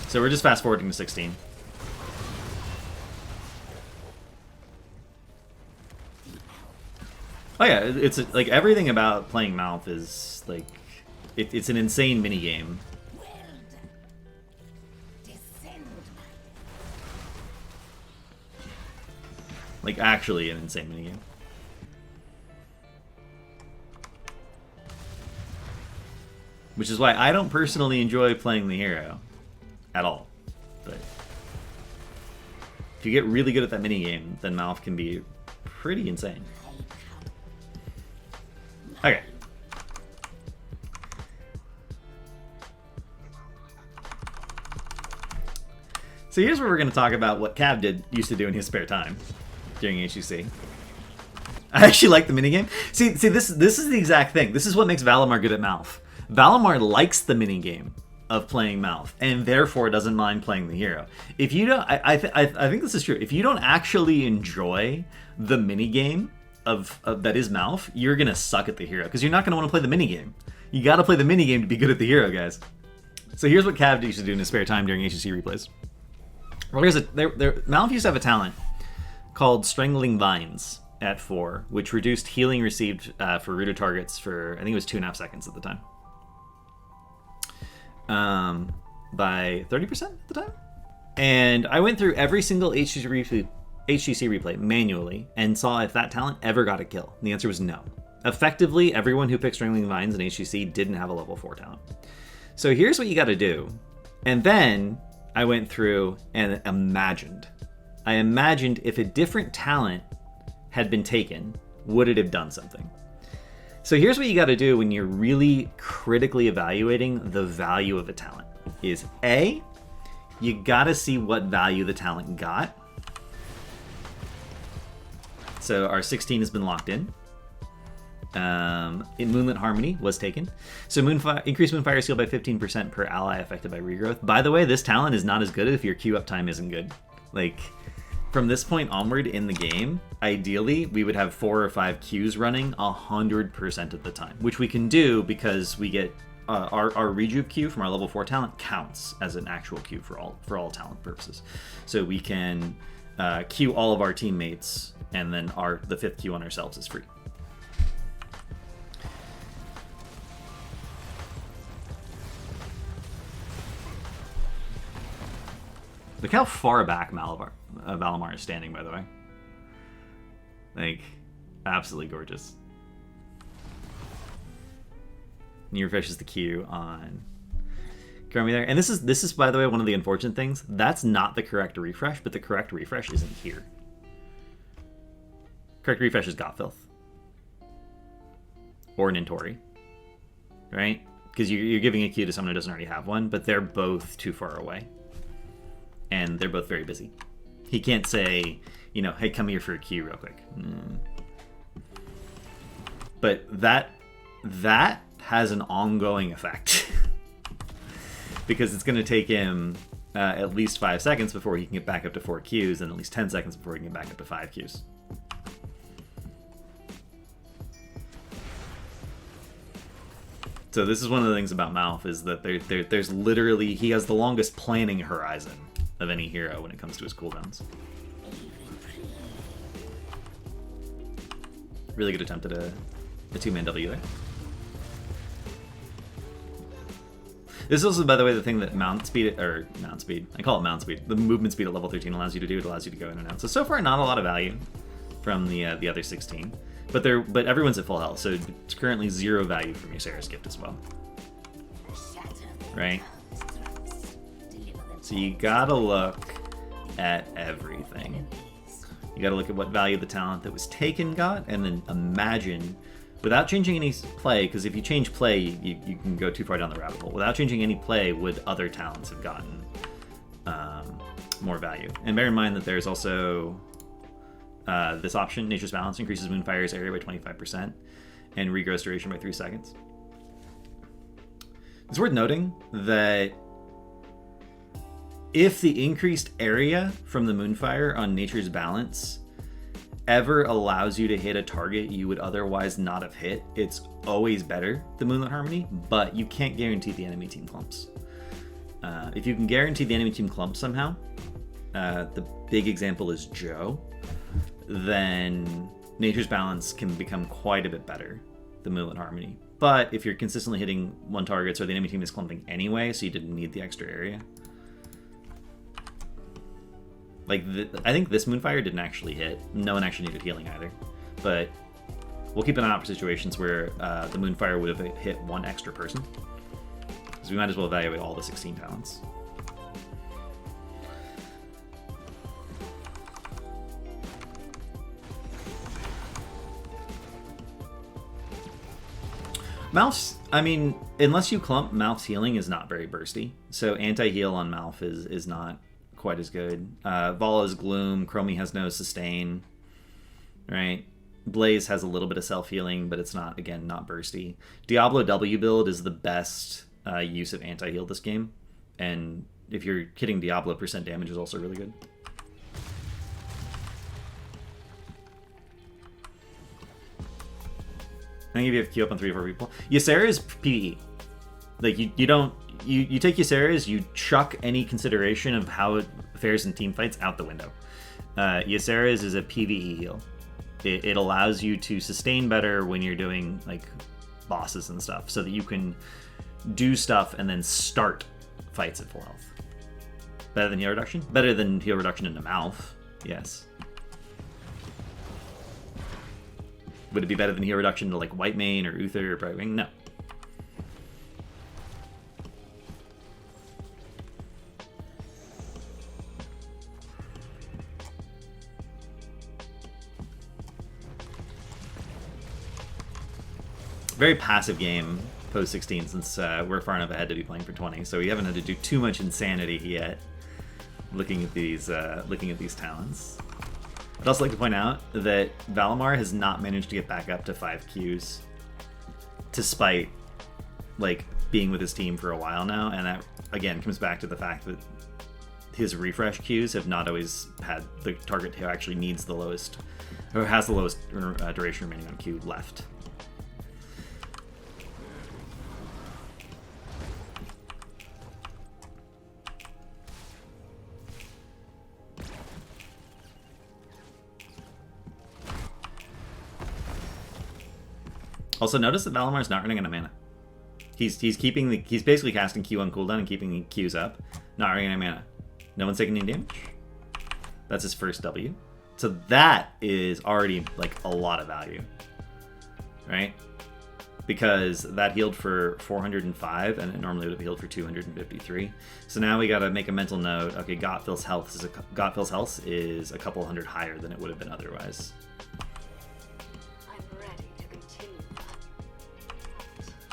So we're just fast forwarding to 16. Oh yeah, it's like everything about playing Malf is like it's an insane mini game. Like actually an insane mini game. Which is why I don't personally enjoy playing the hero at all. But if you get really good at that mini game, then Malf can be pretty insane. Okay. So here's where we're going to talk about what Cav used to do in his spare time during HUC. I actually like the minigame. See, this is the exact thing. This is what makes Valimar good at Malf. Valimar likes the minigame of playing Malf, and therefore doesn't mind playing the hero. If you don't, I think this is true. If you don't actually enjoy the minigame of that is Malf, you're gonna suck at the hero because you're not gonna want to play the minigame. You got to play the minigame to be good at the hero, guys. So here's what Cav used to do in his spare time during HUC replays. Well, Malf used to have a talent called Strangling Vines at 4, which reduced healing received for rooted targets for, I think it was 2.5 seconds at the time. By 30% at the time. And I went through every single HGC replay manually and saw if that talent ever got a kill. And the answer was no. Effectively, everyone who picked Strangling Vines in HGC didn't have a level 4 talent. So here's what you got to do. And then I went through and imagined. I imagined if a different talent had been taken, would it have done something? So here's what you got to do when you're really critically evaluating the value of a talent. Is A, you got to see what value the talent got. So our 16 has been locked in. In Moonlit Harmony was taken. So increased Moonfire Seal by 15% per ally affected by regrowth. By the way, this talent is not as good if your queue uptime isn't good. Like, from this point onward in the game, ideally, we would have 4 or 5 queues running 100% of the time, which we can do because we get our rejuve queue from our level 4 talent counts as an actual queue for all talent purposes. So we can queue all of our teammates, and then the 5th queue on ourselves is free. Look how far back Valimar is standing, by the way. Like, absolutely gorgeous. And he refreshes the queue on Chromie there. And this is, by the way, one of the unfortunate things. That's not the correct refresh, but the correct refresh isn't here. Correct refresh is Gotfilth. Or Nintori. Right? Because you're giving a queue to someone who doesn't already have one, but they're both too far away. And they're both very busy. He can't say, you know, hey, come here for a queue real quick. But that has an ongoing effect. Because it's going to take him at least 5 seconds before he can get back up to 4 Qs, and at least 10 seconds before he can get back up to 5 Qs. So this is one of the things about Malf, is that there's literally, he has the longest planning horizon of any hero when it comes to his cooldowns. Really good attempt at a 2-man W there. This is also, by the way, the thing that mount speed, I call it mount speed. The movement speed at level 13 allows you to do. It allows you to go in and out. So far, not a lot of value from the other 16. But everyone's at full health, so it's currently 0 value from Ysera's gift as well. Right? So you gotta look at everything. You gotta look at what value the talent that was taken got, and then imagine, without changing any play, because if you change play, you can go too far down the rabbit hole. Without changing any play, would other talents have gotten more value? And bear in mind that there's also this option, Nature's Balance, increases Moonfire's area by 25% and regrows duration by 3 seconds. It's worth noting that if the increased area from the Moonfire on Nature's Balance ever allows you to hit a target you would otherwise not have hit, it's always better than Moonlit Harmony, but you can't guarantee the enemy team clumps. If you can guarantee the enemy team clumps somehow, the big example is Joe, then Nature's Balance can become quite a bit better than Moonlit Harmony. But if you're consistently hitting one target, so the enemy team is clumping anyway, so you didn't need the extra area. Like, I think this Moonfire didn't actually hit. No one actually needed healing either. But we'll keep an eye out for situations where the Moonfire would have hit one extra person. So we might as well evaluate all the 16 talents. Malph's, I mean, unless you clump, Malph's healing is not very bursty. So anti-heal on Malph is not quite as good. Vala's Gloom, Chromie has no sustain, right? Blaze has a little bit of self-healing, but it's not, again, not bursty. Diablo W build is the best use of anti-heal this game. And if you're hitting Diablo, percent damage is also really good. I think if you have Q up on 3 or 4 people. Ysera is PvE. Like, you take Ysera's, you chuck any consideration of how it fares in team fights out the window. Ysera's is a PvE heal. It allows you to sustain better when you're doing, like, bosses and stuff, so that you can do stuff and then start fights at full health. Better than heal reduction? Better than heal reduction into Malph, yes. Would it be better than heal reduction to, like, White Mane or Uther or Brightwing? No. Very passive game post 16 since we're far enough ahead to be playing for 20, so we haven't had to do too much insanity yet. Looking at these talents. I'd also like to point out that Valimar has not managed to get back up to 5 Qs, despite, like, being with his team for a while now, and that again comes back to the fact that his refresh Qs have not always had the target who actually needs the lowest, or has the lowest duration remaining on Q left. Also, notice that Valimar's not running out of mana. He's basically casting Q on cooldown and keeping the Qs up, not running out of mana. No one's taking any damage. That's his first W. So that is already, like, a lot of value, right? Because that healed for 405, and it normally would have healed for 253. So now we got to make a mental note. Okay, Gotfil's health is a couple hundred higher than it would have been otherwise.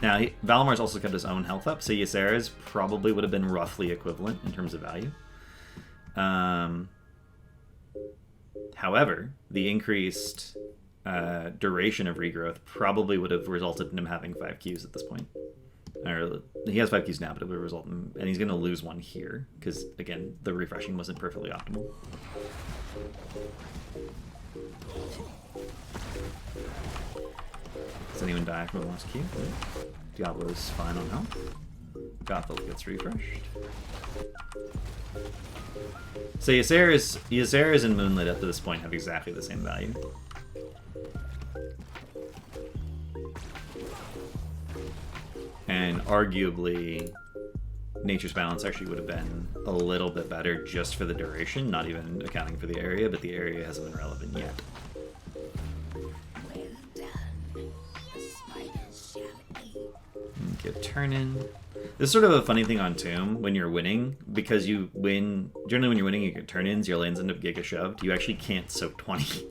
Now, Valimar's also kept his own health up, so Ysera's probably would have been roughly equivalent in terms of value. However, the increased duration of regrowth probably would have resulted in him having 5 Qs at this point. Or he has 5 Qs now, but it would result in... And he's going to lose 1 here, because, again, the refreshing wasn't perfectly optimal. Does anyone die from the last Q? Diablo's fine on health. Gothel gets refreshed. So Ysera's and Moonlit up to this point have exactly the same value. And arguably, Nature's Balance actually would have been a little bit better just for the duration, not even accounting for the area, but the area hasn't been relevant yet. Get turn in. This is sort of a funny thing on Tomb when you're winning, because you win. Generally, when you're winning, you get turn-ins, your lanes end up giga shoved. You actually can't soak 20.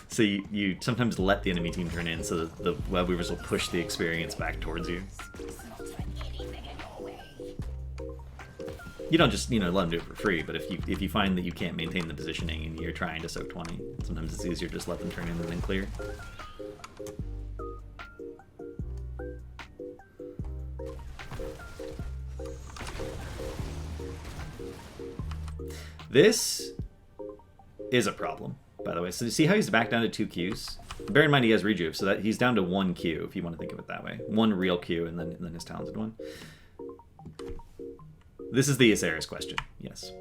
So you sometimes let the enemy team turn in so that the web weavers will push the experience back towards you. You don't just, let them do it for free, but if you find that you can't maintain the positioning and you're trying to soak 20, sometimes it's easier to just let them turn in and then clear. This is a problem, by the way. So you see how he's back down to 2 Qs? Bear in mind he has rejuve, so that he's down to 1 Q, if you want to think of it that way. 1 real Q and then his talented one. This is the Ysera's question, yes.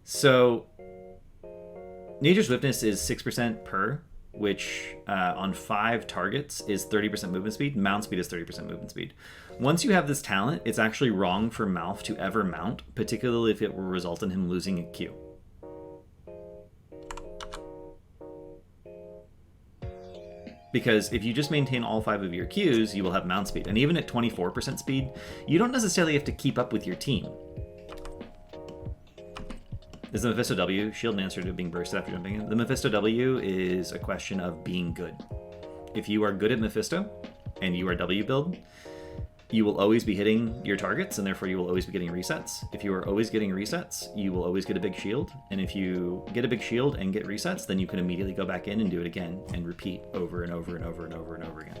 So Nature's Swiftness is 6% per, which on 5 targets is 30% movement speed. Mount speed is 30% movement speed. Once you have this talent, it's actually wrong for Malf to ever mount, particularly if it will result in him losing a Q. Because if you just maintain all 5 of your Qs, you will have mount speed. And even at 24% speed, you don't necessarily have to keep up with your team. Is the Mephisto W shield and answer to being bursted after jumping in? The Mephisto W is a question of being good. If you are good at Mephisto, and you are W build, you will always be hitting your targets, and therefore you will always be getting resets. If you are always getting resets, you will always get a big shield. And if you get a big shield and get resets, then you can immediately go back in and do it again and repeat over and over and over and over and over again.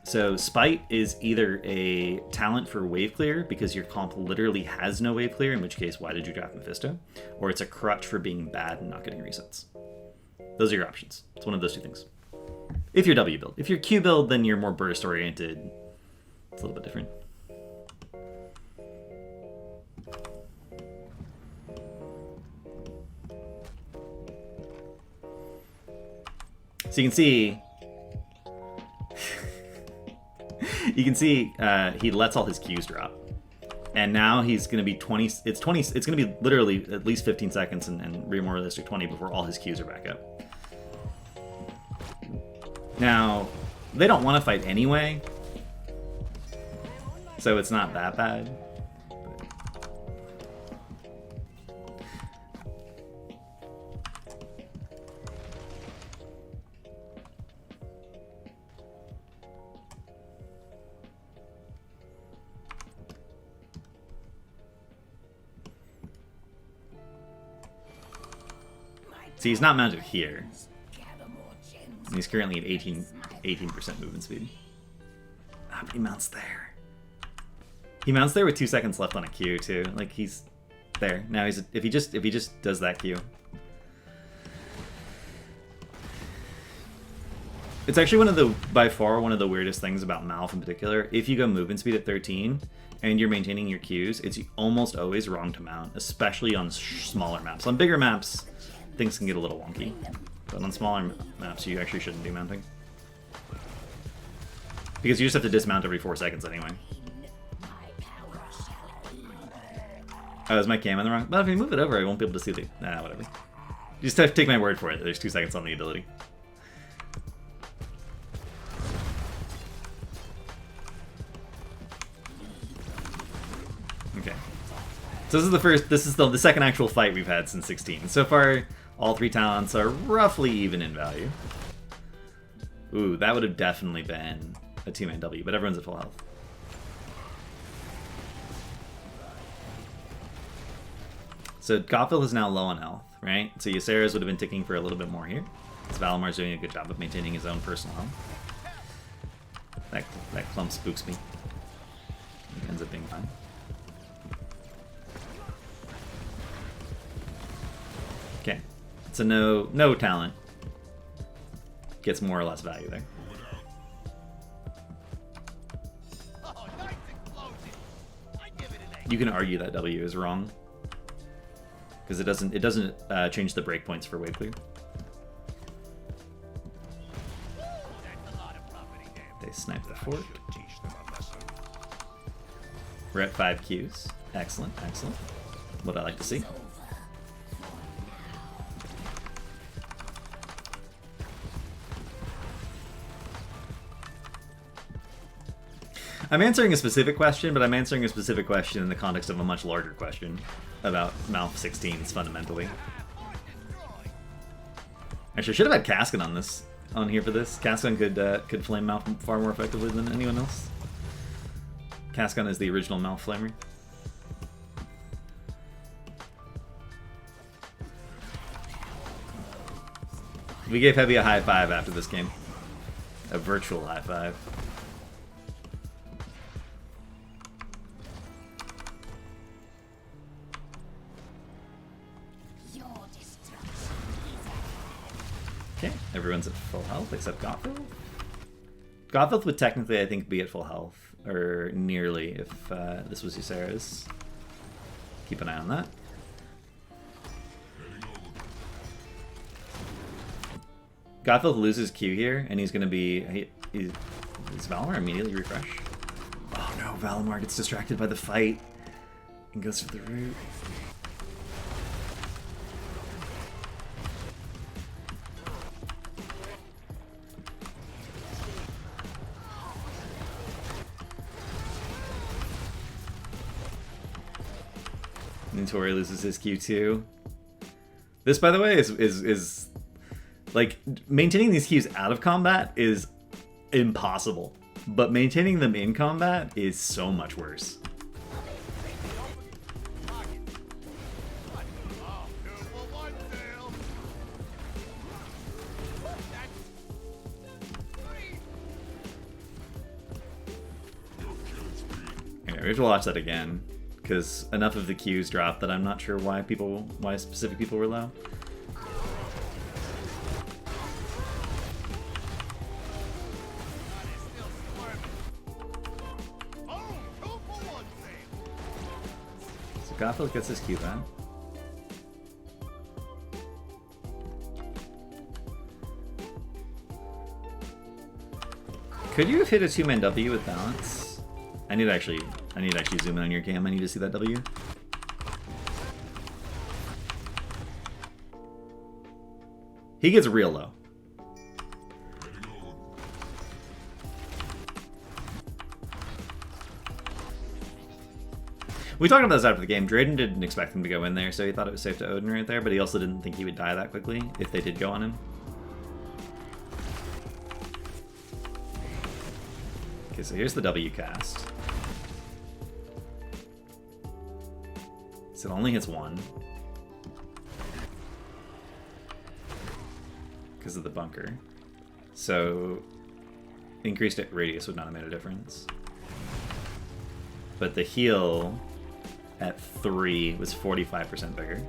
So Spite is either a talent for wave clear because your comp literally has no wave clear, in which case why did you draft Mephisto? Or it's a crutch for being bad and not getting resets. Those are your options. It's one of those 2 things. If you're W build. If you're Q build, then you're more burst oriented. It's a little bit different. So you can see he lets all his Qs drop. And now he's going to be 20, it's going to be literally at least 15 seconds and more realistic 20 before all his Qs are back up. Now, they don't want to fight anyway, so it's not that bad. See, he's not mounted here. He's currently at 18% movement speed. Ah, but he mounts there. He mounts there with 2 seconds left on a Q too. Like he's there now. If he just does that Q. It's actually by far one of the weirdest things about Malf in particular. If you go movement speed at 13 and you're maintaining your Qs, it's almost always wrong to mount, especially on smaller maps. On bigger maps, things can get a little wonky. But on smaller maps, you actually shouldn't be mounting. Because you just have to dismount every 4 seconds anyway. Oh, is my cam in the wrong? But if you move it over, I won't be able to see the... Nah, whatever. You just have to take my word for it. There's 2 seconds on the ability. Okay. So this is the second actual fight we've had since 16. So far, all 3 talents are roughly even in value. Ooh, that would have definitely been a 2-man W, but everyone's at full health. So Gothel is now low on health, right? So Ysera's would have been ticking for a little bit more here. So Valamar's doing a good job of maintaining his own personal health. That clump spooks me. It ends up being fine. Okay. So no talent. Gets more or less value there. Oh, nice explosion. I give it an 8. You can argue that W is wrong. Because it doesn't change the breakpoints for wave clear. That's a lot of property damage. They snipe the fort. Teach them a lesson. We're at 5 Qs. Excellent, excellent. What I like to see. I'm answering a specific question, but I'm answering a specific question in the context of a much larger question about Malf 16s fundamentally. Actually, I should have had Kaskan on here for this. Kaskan could flame Malf far more effectively than anyone else. Kaskan is the original Malf flamer. We gave Heavy a high five after this game. A virtual high five. Okay, everyone's at full health except Gothel. Gothel would technically, I think, be at full health, or nearly, if this was Ysera's. Keep an eye on that. Gothel loses Q here, and he's going to be... Is Valimar immediately refresh? Oh no, Valimar gets distracted by the fight and goes for the root. Tori loses his Q2. This, by the way, is like maintaining these Qs out of combat is impossible, but maintaining them in combat is so much worse. Okay, we have to watch that again. Because enough of the Qs dropped that I'm not sure why specific people were low. So Gothel gets his Q back. Could you have hit a 2-man W with balance? I need to actually zoom in on your cam. I need to see that W. He gets real low. We talked about this after the game. Drayden didn't expect him to go in there, so he thought it was safe to Odin right there, but he also didn't think he would die that quickly if they did go on him. Okay, so here's the W cast. So it only hits one. Because of the bunker. So increased radius would not have made a difference. But the heal at 3 was 45% bigger.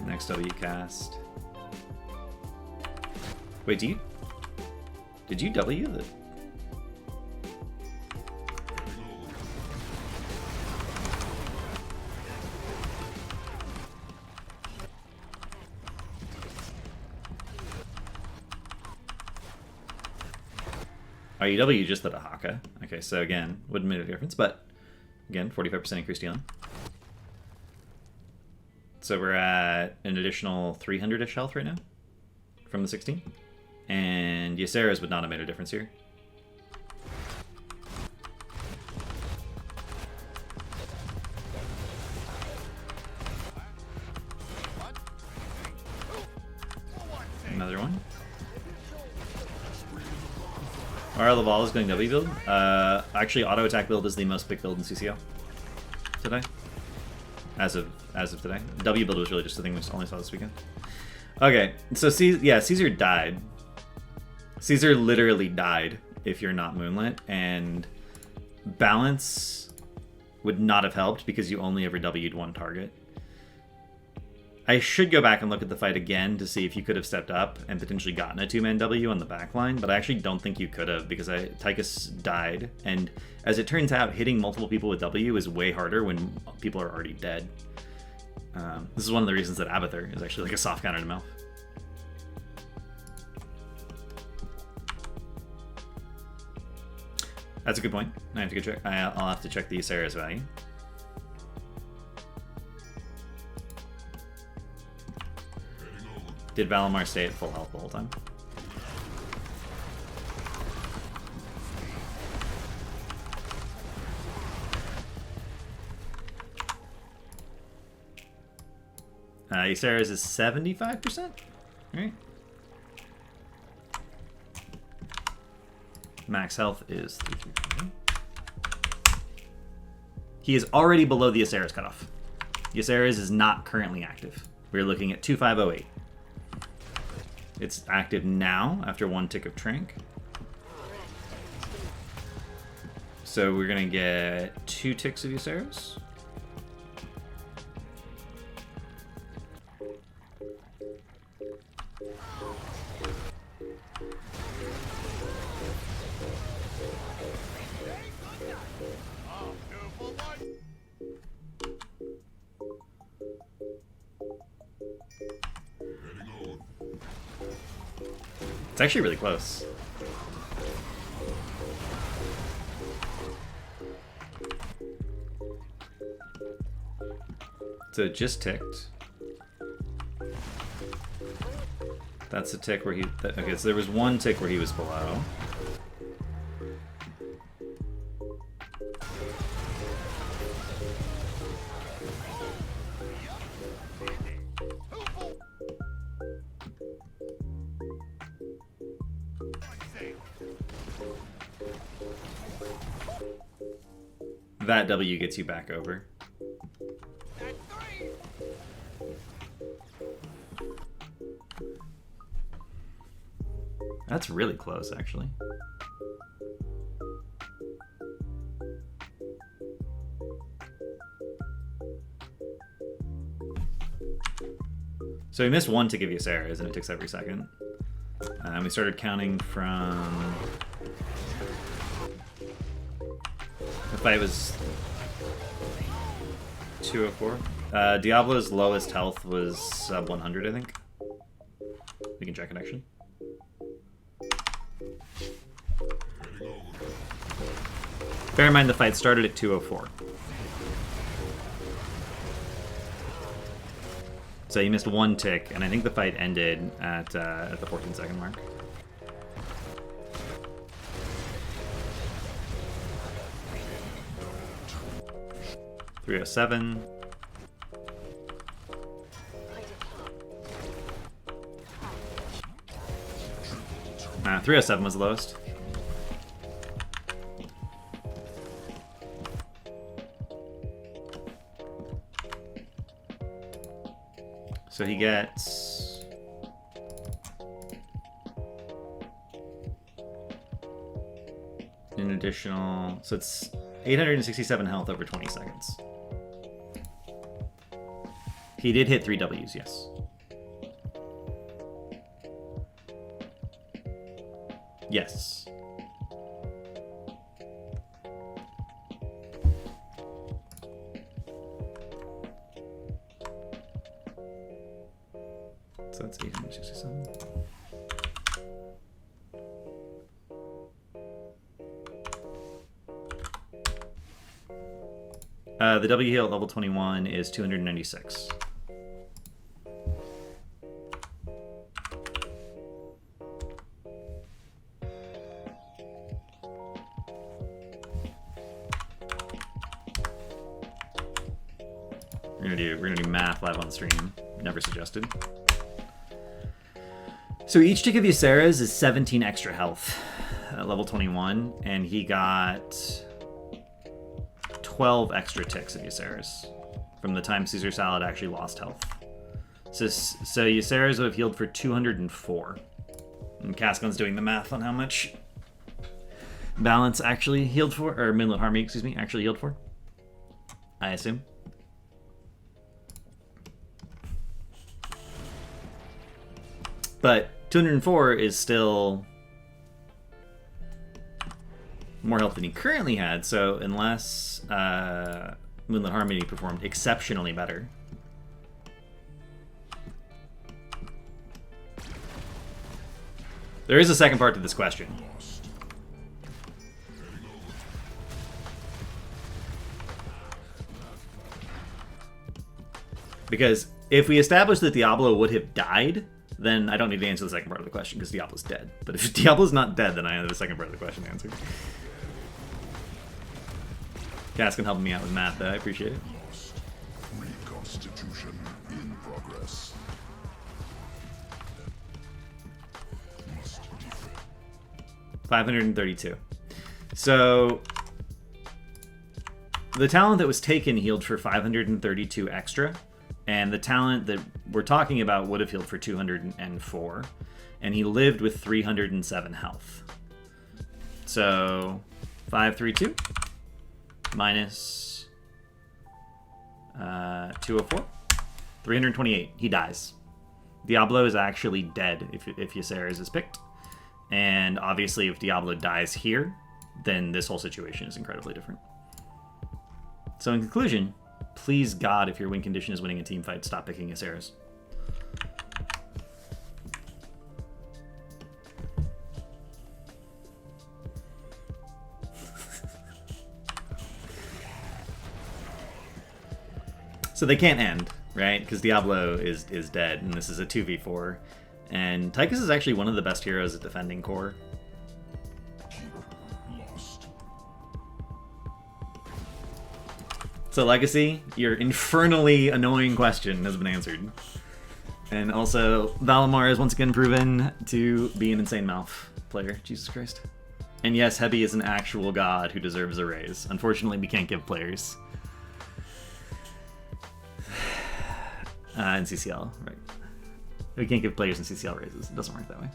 Next W cast. Wait, did you W the... Oh, you W just did a Haka. Okay, so again, wouldn't make a difference, but again, 45% increased healing. So we're at an additional 300-ish health right now from the 16. And Ysera's would not have made a difference here. Another one. RL Laval is going W build. Actually, auto attack build is the most picked build in CCL today. As of today, W build was really just the thing we only saw this weekend. Okay, so Caesar died. Caesar literally died if you're not Moonlit, and balance would not have helped because you only ever W'd one target. I should go back and look at the fight again to see if you could have stepped up and potentially gotten a 2-man W on the back line, but I actually don't think you could have because Tychus died, and as it turns out, hitting multiple people with W is way harder when people are already dead. This is one of the reasons that Abathur is actually like a soft counter to Melf. That's a good point. I have to go check. I'll have to check the Ysera's value. Did Valimar stay at full health the whole time? Ysera's is 75%, right? Max health is 333. He is already below the Ysera's cutoff. Ysera's is not currently active. We're looking at 2508. It's active now after one tick of Trank. So we're gonna get 2 ticks of Ysera's. It's actually really close. So it just ticked. That's a tick where he... Okay, so there was one tick where he was below. That W gets you back over. That's really close, actually. So we missed one to give you Sarah's, and it ticks every second. We started counting from... The fight was 204. Diablo's lowest health was sub 100, I think. We can check it, actually. Bear in mind the fight started at 204. So you missed one tick, and I think the fight ended at the 14-second mark. .307. 307 was the lowest. So he gets... an additional... So it's 867 health over 20 seconds. He did hit 3 Ws, yes. Yes. So that's 867. The W heal at level 21 is 296. We're gonna do math live on stream. Never suggested. So each tick of Ysera's is 17 extra health at level 21, and he got 12 extra ticks of Ysera's from the time Caesar Salad actually lost health. So Ysera's would have healed for 204. And Cascon's doing the math on how much Balance actually healed for, or Midland Harmony, excuse me, actually healed for, I assume. But 204 is still more health than he currently had, so unless Moonlit Harmony performed exceptionally better. There is a second part to this question. Because if we establish that Diablo would have died, then I don't need to answer the second part of the question because Diablo's dead. But if Diablo's not dead, then I have the second part of the question answered. Cascan helping me out with math, though. I appreciate it. Reconstitution in progress. 532. So the talent that was taken healed for 532 extra, and the talent that we're talking about would have healed for 204, and he lived with 307 health. So 532 minus 204, 328. He dies. Diablo is actually dead if Ysera's is picked. And obviously, if Diablo dies here, then this whole situation is incredibly different. So in conclusion, please God, if your win condition is winning a team fight, stop picking Ysera's. So they can't end, right? Because Diablo is dead, and this is a 2v4. And Tychus is actually one of the best heroes at defending core. So Legacy, your infernally annoying question has been answered. And also, Valimar is once again proven to be an insane mouth player. Jesus Christ. And yes, Heavy is an actual god who deserves a raise. Unfortunately, we can't give players. In CCL, right. We can't give players in CCL raises. It doesn't work that way.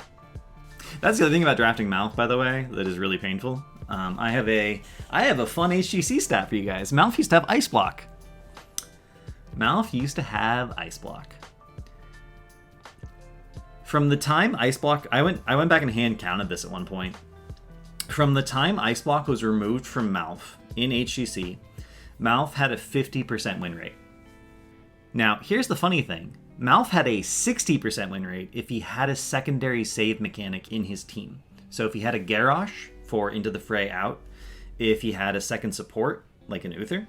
That's the other thing about drafting Mouth, by the way, that is really painful. I have a fun HGC stat for you guys. Mouth used to have Ice Block. Mouth used to have Ice Block. From the time Ice Block, I went back and hand counted this at one point. From the time Ice Block was removed from Mouth in HGC, Mouth had a 50% win rate. Now, here's the funny thing. Mouth had a 60% win rate if he had a secondary save mechanic in his team. So if he had a Garrosh for Into the Fray out, if he had a second support, like an Uther,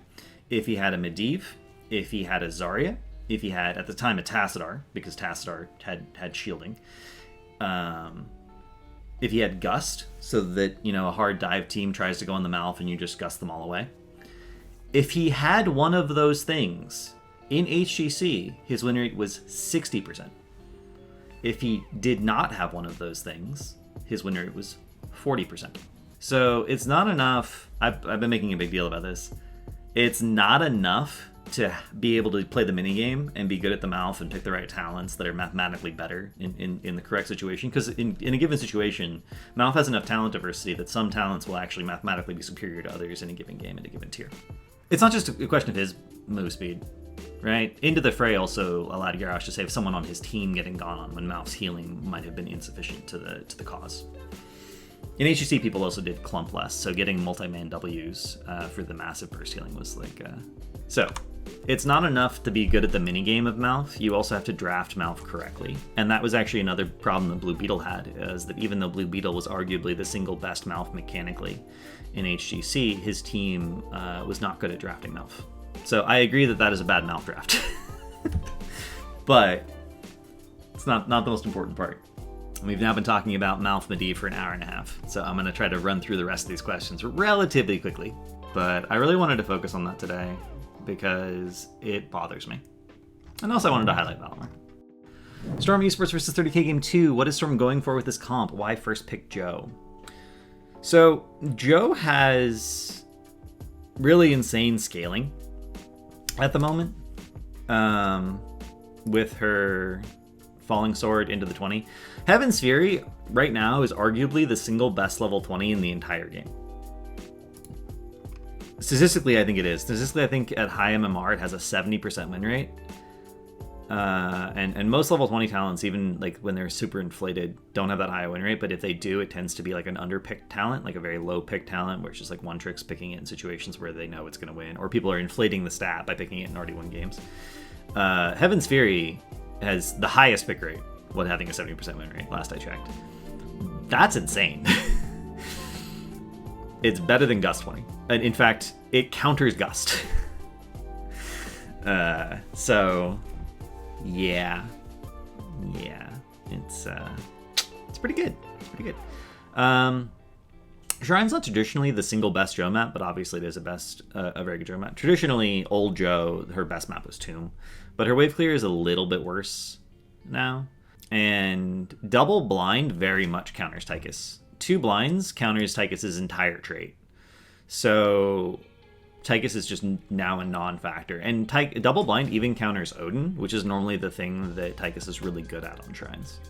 if he had a Medivh, if he had a Zarya, if he had, at the time, a Tassadar, because Tassadar had shielding, if he had Gust, so that, a hard dive team tries to go on the Mouth and you just gust them all away. If he had one of those things, in HGC, his win rate was 60%. If he did not have one of those things, his win rate was 40%. So it's not enough. I've been making a big deal about this. It's not enough to be able to play the minigame and be good at the Mouth and pick the right talents that are mathematically better in the correct situation. Because in a given situation, Mouth has enough talent diversity that some talents will actually mathematically be superior to others in a given game in a given tier. It's not just a question of his move speed. Right? Into the Fray also allowed Garrosh to save someone on his team getting gone on when Mouth's healing might have been insufficient to the cause. In HGC, people also did clump less, so getting multi-man Ws for the massive burst healing was like... So, it's not enough to be good at the minigame of Mouth, you also have to draft Mouth correctly. And that was actually another problem that Blue Beetle had, is that even though Blue Beetle was arguably the single best Mouth mechanically in HGC, his team was not good at drafting Mouth. So I agree that is a bad Mouth draft. But it's not the most important part. We've now been talking about Mouth Medivh for an hour and a half, so I'm going to try to run through the rest of these questions relatively quickly. But I really wanted to focus on that today because it bothers me. And also I wanted to highlight Valimar. Storm Esports versus 30k Game 2. What is Storm going for with this comp? Why first pick Joe? So Joe has really insane scaling at the moment. with her Falling Sword into the 20. Heaven's Fury right now is arguably the single best level 20 in the entire game. Statistically, I think it is. Statistically, I think at high MMR it has a 70% win rate. And most level 20 talents, even like when they're super inflated, don't have that high win rate. But if they do, it tends to be like an underpicked talent, like a very low pick talent, where it's just like one trick's picking it in situations where they know it's going to win, or people are inflating the stat by picking it and already won games. Heaven's Fury has the highest pick rate while having a 70% win rate, last I checked. That's insane. It's better than Gust 20. And in fact, it counters Gust. So... Yeah, it's pretty good. It's pretty good. Shrine's not traditionally the single best Joe map, but obviously it is a very good Joe map. Traditionally, old Joe, her best map was Tomb, but her wave clear is a little bit worse now. And double blind very much counters Tychus. 2 blinds counters Tychus's entire trait. So Tychus is just now a non-factor. And double blind even counters Odin, which is normally the thing that Tychus is really good at on Shrines.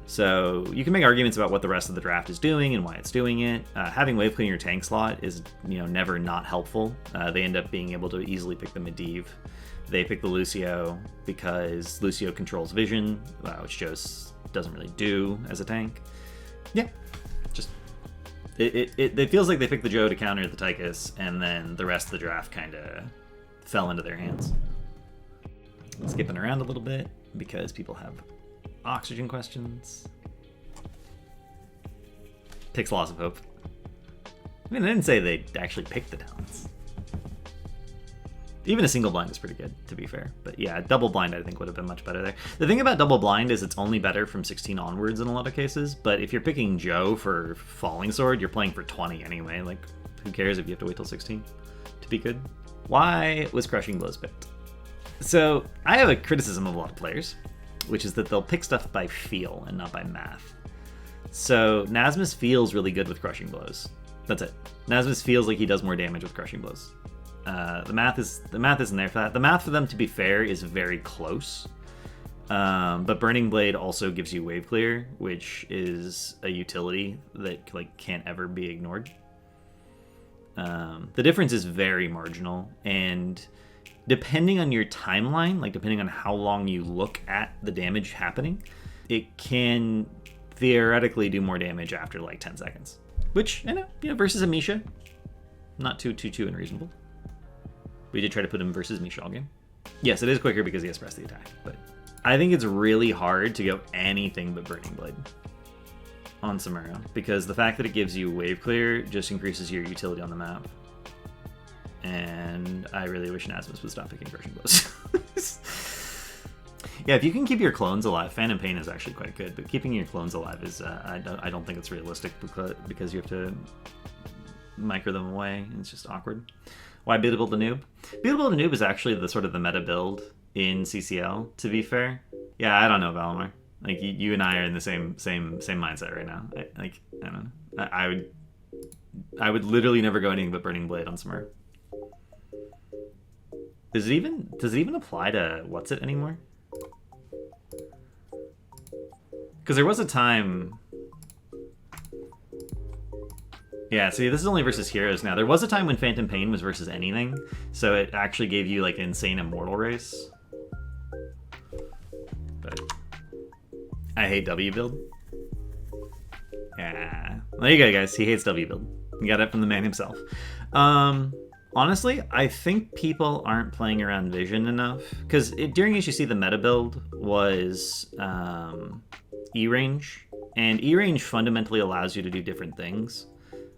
So you can make arguments about what the rest of the draft is doing and why it's doing it. Having wave clear in your tank slot is never not helpful. They end up being able to easily pick the Medivh. They pick the Lucio because Lucio controls vision, which Joe doesn't really do as a tank. Yeah, just it feels like they picked the Joe to counter the Tychus, and then the rest of the draft kind of fell into their hands. Skipping around a little bit because people have oxygen questions. Picks Loss of Hope. I mean, I didn't say they actually picked the talents. Even a single blind is pretty good, to be fair. But yeah, double blind I think would have been much better there. The thing about double blind is it's only better from 16 onwards in a lot of cases. But if you're picking Joe for Falling Sword, you're playing for 20 anyway. Like, who cares if you have to wait till 16 to be good? Why was Crushing Blows picked? So I have a criticism of a lot of players, which is that they'll pick stuff by feel and not by math. So Nasmus feels really good with Crushing Blows. That's it. Nasmus feels like he does more damage with Crushing Blows. The math isn't there for that. The math for them, to be fair, is very close. But Burning Blade also gives you wave clear, which is a utility that can't ever be ignored. The difference is very marginal, and depending on your timeline, depending on how long you look at the damage happening, it can theoretically do more damage after 10 seconds. Which, versus a Misha, not too unreasonable. We did try to put him versus Misha all game. Yes, it is quicker because he has pressed the attack, but I think it's really hard to go anything but Burning Blade on Samuro, because the fact that it gives you wave clear just increases your utility on the map. And I really wish Nasmus would stop picking Crushing Blows. Yeah, if you can keep your clones alive, Phantom Pain is actually quite good, but keeping your clones alive is, I don't think it's realistic because you have to micro them away. It's just awkward. Why Beatable the Noob? Beatable the Noob is actually the sort of the meta build in CCL, to be fair. Yeah, I don't know, Valimar. You and I are in the same mindset right now. I don't know. I would literally never go anything but Burning Blade on Smurf. Does it even apply to what's it anymore? Because there was a time... Yeah, see, this is only versus heroes now. There was a time when Phantom Pain was versus anything, so it actually gave you, insane immortal race. But I hate W build. Yeah. There you go, guys. He hates W build. You got it from the man himself. Honestly, I think people aren't playing around Vision enough. Because during HGC, the meta build was E-range. And E-range fundamentally allows you to do different things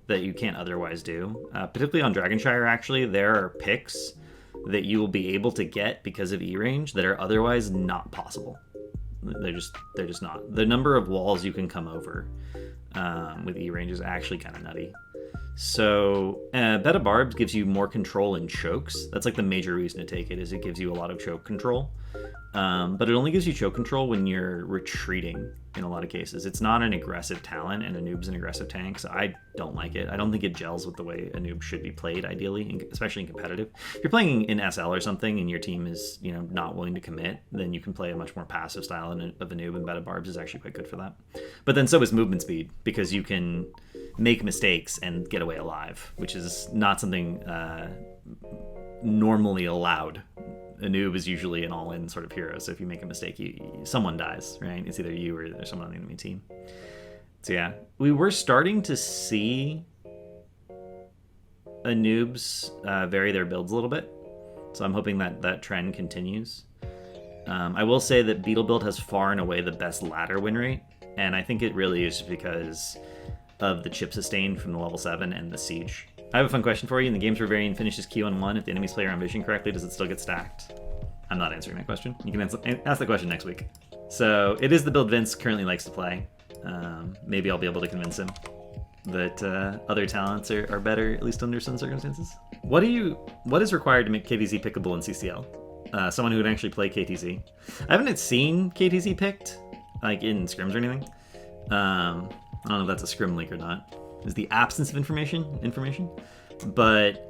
that you can't otherwise do. Particularly on Dragonshire, actually, there are picks that you will be able to get because of E-range that are otherwise not possible. They're just not. The number of walls you can come over with E-range is actually kind of nutty. So Beta Barbs gives you more control in chokes. That's the major reason to take it, is it gives you a lot of choke control. but it only gives you choke control when you're retreating in a lot of cases. It's not an aggressive talent, and a noob's an aggressive tank, so I don't like it. I don't think it gels with the way a noob should be played, ideally, especially in competitive. If you're playing in SL or something and your team is, not willing to commit, then you can play a much more passive style of a noob, and Beta Barbs is actually quite good for that. But then so is movement speed, because you can make mistakes and get away alive, which is not something normally allowed. A noob is usually an all-in sort of hero, so if you make a mistake, someone dies, right? It's either you or someone on the enemy team. So yeah, we were starting to see a noobs vary their builds a little bit, so I'm hoping that trend continues. I will say that Beetle build has far and away the best ladder win rate, and I think it really is because of the chip sustain from the level 7 and the siege. I have a fun question for you. In the games where Varian finishes Q on 1, if the enemies play around vision correctly, does it still get stacked? I'm not answering that question. You can ask the question next week. So it is the build Vince currently likes to play. Maybe I'll be able to convince him that other talents are better, at least under some circumstances. What is required to make KTZ pickable in CCL? Someone who would actually play KTZ. I haven't seen KTZ picked, like in scrims or anything. I don't know if that's a scrim leak or not. Is the absence of information? But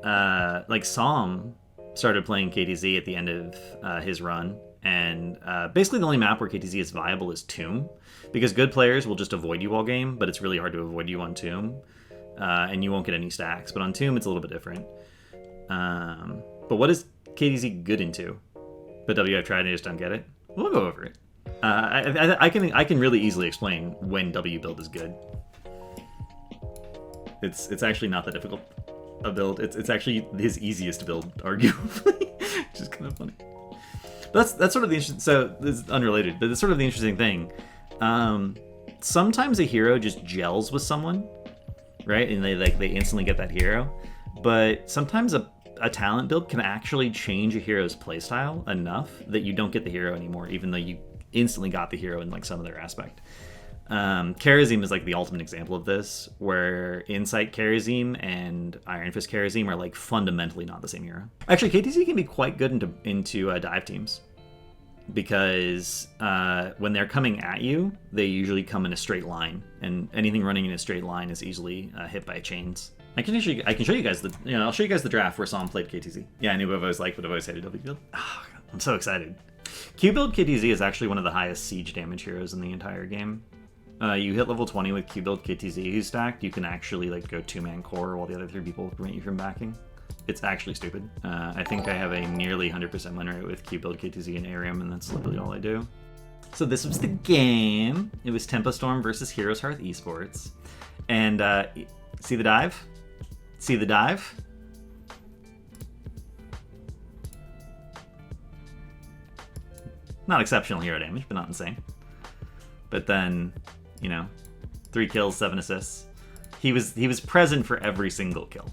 like Som started playing KTZ at the end of his run, and basically the only map where KTZ is viable is Tomb, because good players will just avoid you all game, but it's really hard to avoid you on Tomb, and you won't get any stacks. But on Tomb, it's a little bit different. But what is KTZ good into? But W, I've tried and I just don't get it. We'll go over it. I can really easily explain when W build is good. It's actually not that difficult a build. It's actually his easiest build, arguably, which is kind of funny. But that's sort of the interesting. So this is unrelated, but it's sort of the interesting thing. Sometimes a hero just gels with someone, right? And they instantly get that hero. But sometimes a talent build can actually change a hero's playstyle enough that you don't get the hero anymore, even though you instantly got the hero in like some other aspect. Karazim is like the ultimate example of this, where Insight Karazim and Iron Fist Karazim are like fundamentally not the same hero. Actually, KTC can be quite good into dive teams, because when they're coming at you, they usually come in a straight line, and anything running in a straight line is easily hit by chains. I can show you guys I'll show you guys the draft where Som played KTZ. Yeah, I knew what I've always liked, but I've always hated W build. Oh, I'm so excited. Q build KTZ is actually one of the highest siege damage heroes in the entire game. You hit level 20 with Q build KTZ who's stacked, you can actually like go 2-man core while the other 3 people prevent you from backing. It's actually stupid. I think I have a nearly 100% win rate with Q build KTZ and Arium, and that's literally all I do. So this was the game. It was Tempo Storm versus Heroes Hearth Esports. And see the dive? See the dive? Not exceptional hero damage, but not insane. But then, 3 kills, 7 assists. He was present for every single kill.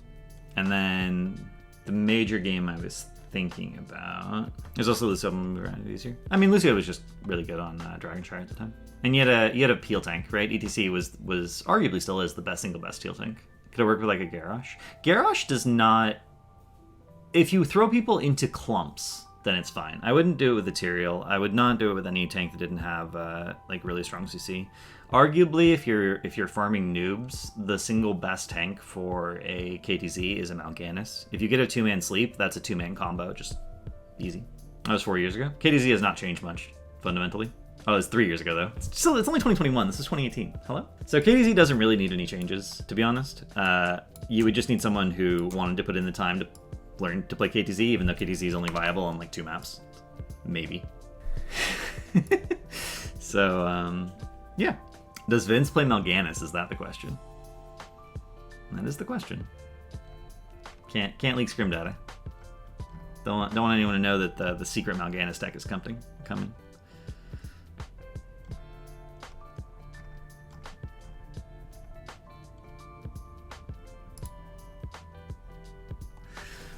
And then the major game I was thinking about, there's also Lucio around easier. I mean, Lucio was just really good on Dragon Shard at the time. And you had a peel tank, right? ETC was arguably still is the best teal tank. Could have worked with like a Garrosh. Garrosh does not. If you throw people into clumps, then it's fine. I wouldn't do it with Ethereal. I would not do it with any tank that didn't have like really strong CC. Arguably, if you're farming noobs, the single best tank for a KTZ is a Mal'Ganis. If you get a 2-man sleep, that's a 2-man combo, just easy. That was 4 years ago. KTZ has not changed much, fundamentally. Oh, it was 3 years ago, though. It's only 2021. This is 2018. Hello? So KTZ doesn't really need any changes, to be honest. You would just need someone who wanted to put in the time to learn to play KTZ, even though KTZ is only viable on like 2 maps. Maybe. So, yeah. Does Vince play Mal'Ganis? Is that the question? That is the question. Can't leak scrim data. Don't want anyone to know that the secret Mal'Ganis deck is coming.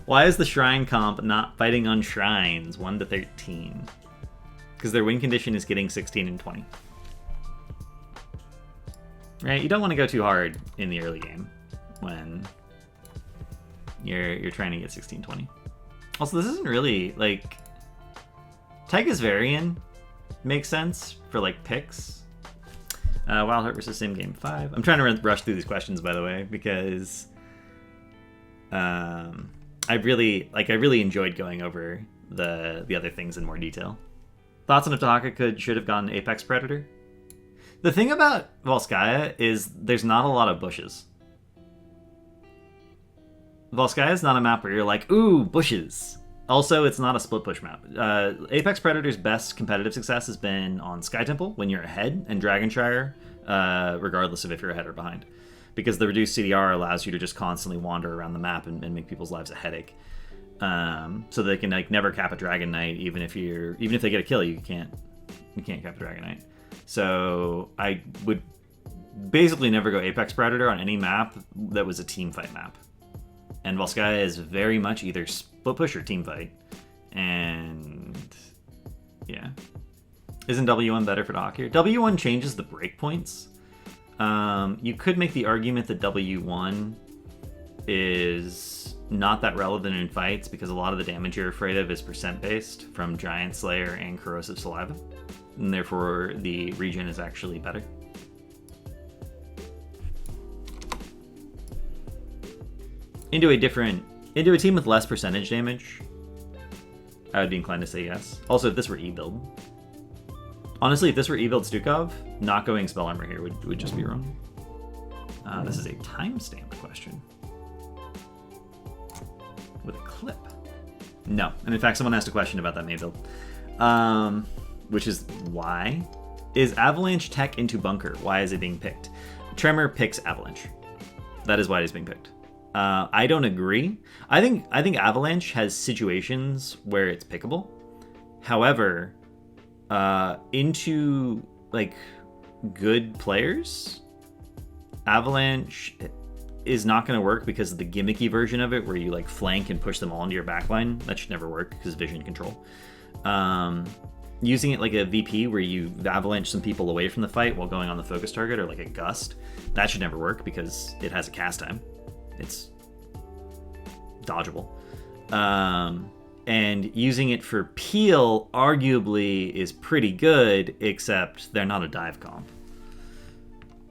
Why is the Shrine comp not fighting on Shrines 1 to 13? Because their win condition is getting 16 and 20. Right? You don't want to go too hard in the early game when you're trying to get 16-20. Also, this isn't really like Tyga's Varian makes sense for like picks. Wild Heart versus Sim Game 5. I'm trying to rush through these questions, by the way, because I really enjoyed going over the other things in more detail. Thoughts on if Dahaka should have gone Apex Predator? The thing about Volskaya is there's not a lot of bushes. Volskaya is not a map where you're like, ooh, bushes. Also, it's not a split push map. Apex Predator's best competitive success has been on Sky Temple when you're ahead, and Dragonshire, regardless of if you're ahead or behind. Because the reduced CDR allows you to just constantly wander around the map and make people's lives a headache. So they can like never cap a Dragon Knight, even if they get a kill, you can't cap a Dragon Knight. So I would basically never go Apex Predator on any map that was a team fight map. And Volskaya is very much either split push or team fight. And yeah. Isn't W1 better for Doc here? W1 changes the breakpoints. You could make the argument that W1 is not that relevant in fights because a lot of the damage you're afraid of is percent based from Giant Slayer and Corrosive Saliva. And therefore the regen is actually better. Into a team with less percentage damage, I would be inclined to say yes. Also, if this were E-build. Honestly, if this were E-build Stukov, not going Spell Armor here would just be wrong. This is a timestamped question. With a clip. No. And in fact, someone asked a question about that May build. Which is why? Is Avalanche tech into Bunker? Why is it being picked? Tremor picks Avalanche. That is why it is being picked. I don't agree. I think Avalanche has situations where it's pickable. However, into like good players, Avalanche is not going to work because of the gimmicky version of it where you like flank and push them all into your backline. That should never work because vision control. Using it like a VP where you avalanche some people away from the fight while going on the focus target, or like a gust, that should never work because it has a cast time. It's dodgeable. And using it for peel arguably is pretty good, except they're not a dive comp.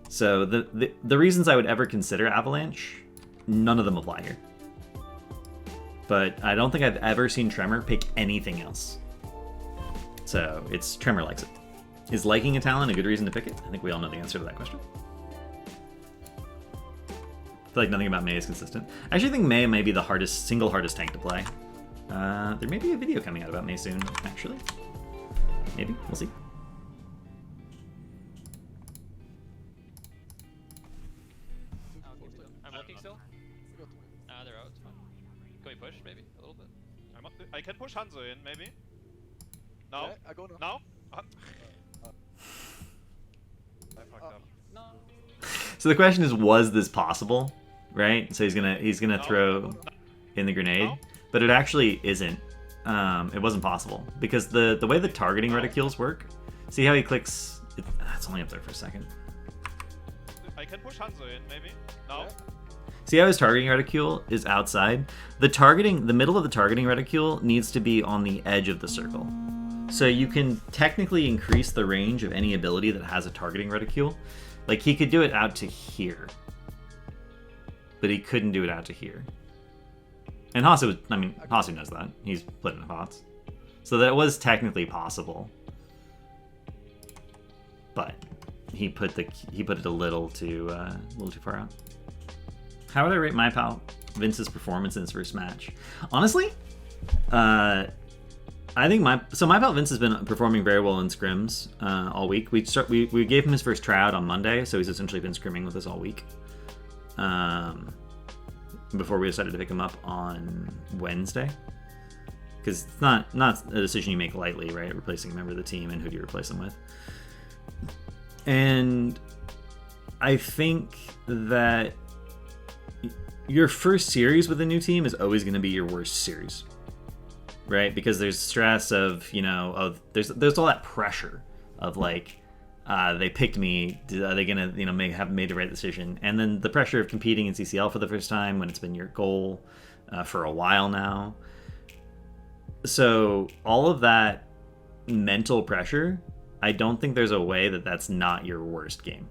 So the reasons I would ever consider Avalanche, none of them apply here. But I don't think I've ever seen Tremor pick anything else. So it's Tremor likes it. Is liking a talent a good reason to pick it? I think we all know the answer to that question. I feel like nothing about Mei is consistent. I actually think Mei may be the single hardest tank to play. There may be a video coming out about Mei soon, actually. Maybe, we'll see. I'm looking still. They're out. It's fine. Can we push maybe a little bit? I can push Hanzo in maybe. Now? Yeah, I go now. Now? I fucked up. No. So the question is, was this possible? Right? So he's gonna No. throw in the grenade, No. but it actually isn't. It wasn't possible because the way the targeting reticules work. See how he clicks? It's only up there for a second. I can push Hanzo in maybe. Now? See how his targeting reticule is outside? The middle of the targeting reticule needs to be on the edge of the circle. So you can technically increase the range of any ability that has a targeting reticule. Like he could do it out to here, but he couldn't do it out to here. And Hasu knows that. He's played in HOTS. So that was technically possible. But he put it a little too far out. How would I rate my pal Vince's performance in his first match? Honestly, I think my pal Vince has been performing very well in scrims all week. We gave him his first tryout on Monday, so he's essentially been scrimming with us all week. Before we decided to pick him up on Wednesday, because it's not a decision you make lightly, right? Replacing a member of the team, and who do you replace him with? And I think that your first series with a new team is always going to be your worst series, right? Because there's stress of there's all that pressure of like they picked me, are they gonna have made the right decision? And then the pressure of competing in CCL for the first time when it's been your goal for a while now. So all of that mental pressure, I don't think there's a way that that's not your worst game.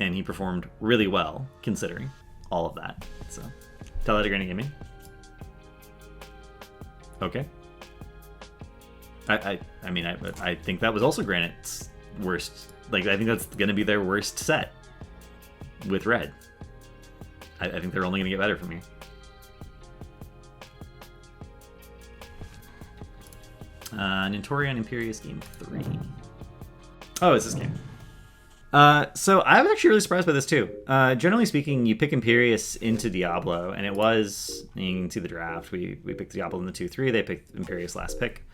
And he performed really well, considering all of that. So, tell that to Granny Gaming. Okay. I mean, I think that was also Granite's worst. Like, I think that's going to be their worst set with Red. I think they're only going to get better from here. Nintorian Imperius Game 3. Oh, it's this game. So I was actually really surprised by this too. Generally speaking, you pick Imperius into Diablo, and it was, you can see the draft. We picked Diablo in the 2-3. They picked Imperius last pick.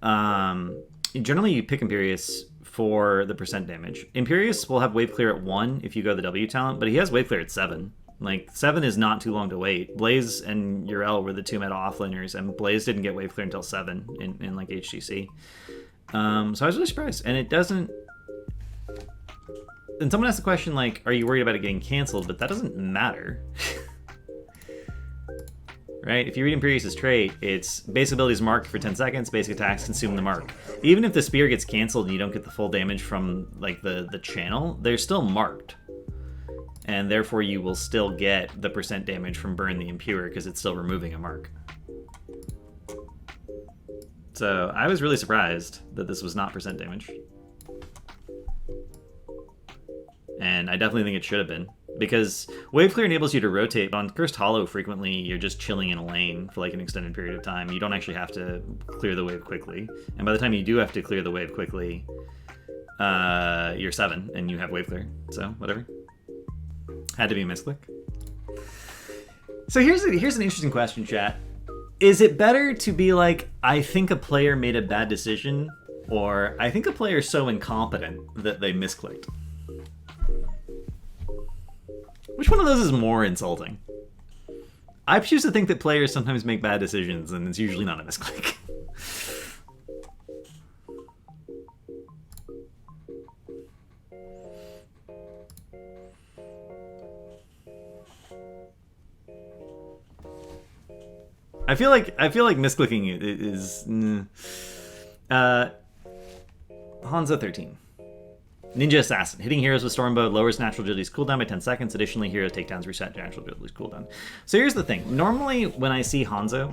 Generally, you pick Imperius for the percent damage. Imperius will have wave clear at 1 if you go the W talent, but he has wave clear at 7. Like, 7 is not too long to wait. Blaze and Uriel were the 2 meta offlaners, and Blaze didn't get wave clear until 7 in like HGC. So I was really surprised. And it doesn't... And someone asked the question, like, are you worried about it getting canceled? But that doesn't matter. Right? If you read Imperius' trait, it's base abilities marked for 10 seconds, basic attacks consume the mark. Even if the spear gets canceled and you don't get the full damage from, like, the channel, they're still marked. And therefore you will still get the percent damage from Burn the Impure because it's still removing a mark. So I was really surprised that this was not percent damage. And I definitely think it should have been. Because Wave Clear enables you to rotate, but on Cursed Hollow frequently you're just chilling in a lane for like an extended period of time. You don't actually have to clear the wave quickly. And by the time you do have to clear the wave quickly, you're 7 and you have Wave Clear. So, whatever. Had to be a misclick. So here's an interesting question, chat. Is it better to be like, I think a player made a bad decision, or I think a player is so incompetent that they misclicked? Which one of those is more insulting? I choose to think that players sometimes make bad decisions, and it's usually not a misclick. I feel like misclicking is Hanzo 13. Ninja Assassin. Hitting heroes with Stormbow lowers natural agility's cooldown by 10 seconds. Additionally, hero takedowns reset natural agility's cooldown. So here's the thing. Normally, when I see Hanzo,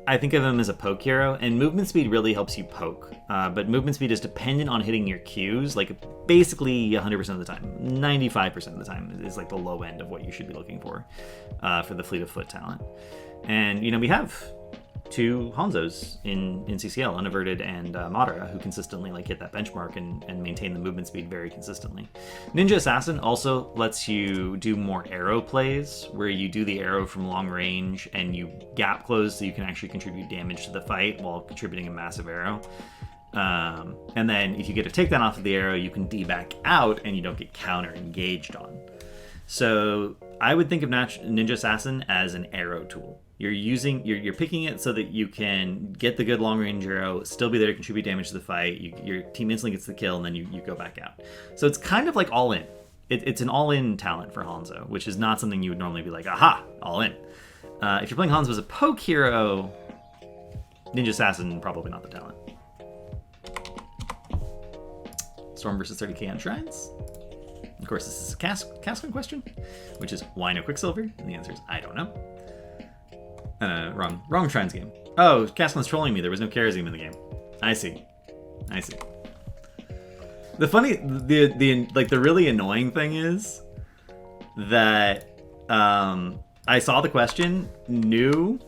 I think of him as a poke hero, and movement speed really helps you poke. But movement speed is dependent on hitting your Qs, like basically 100% of the time. 95% of the time is like the low end of what you should be looking for the Fleet of Foot talent. And, you know, we have 2 Hanzos in CCL, Unaverted and Madara, who consistently like hit that benchmark and maintain the movement speed very consistently. Ninja Assassin also lets you do more arrow plays, where you do the arrow from long range and you gap close so you can actually contribute damage to the fight while contributing a massive arrow. And then if you get a takedown off of the arrow, you can D-back out and you don't get counter-engaged on. So I would think of Ninja Assassin as an arrow tool. You're picking it so that you can get the good long range arrow, still be there to contribute damage to the fight. Your team instantly gets the kill, and then you go back out. So it's kind of like all in. It's an all in talent for Hanzo, which is not something you would normally be like, aha, all in. If you're playing Hanzo as a poke hero, Ninja Assassin probably not the talent. Storm versus 30k on Shrines. Of course, this is a Cascon question, which is why no Quicksilver? And the answer is I don't know. Wrong Shrines game. Oh, Cascon's trolling me. There was no Karazim in the game. I see. The funny, the really annoying thing is that I saw the question, knew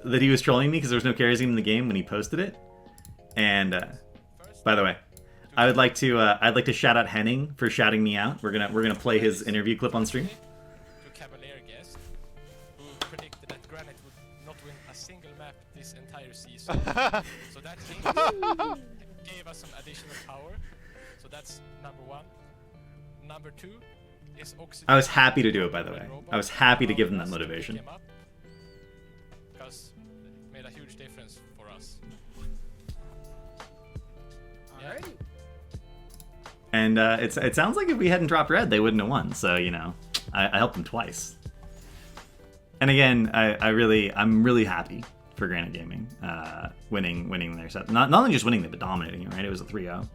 that he was trolling me because there was no Karazim in the game when he posted it. And by the way, I'd like to shout out Henning for shouting me out. We're gonna play his interview clip on stream. Cavalier guest who predicted that Granite would not win a single map this entire season. So that gave us some additional power. So that's number 1. Number 2 is Oxygen. I was happy to do it, by the way. I was happy to give them that motivation. Because it made a huge difference for us. Alrighty. And it sounds like if we hadn't dropped red, they wouldn't have won. So, you know, I helped them twice. And again, I'm really happy for Granite Gaming, winning their set. Not only just winning it, but dominating it, right? It was a 3-0.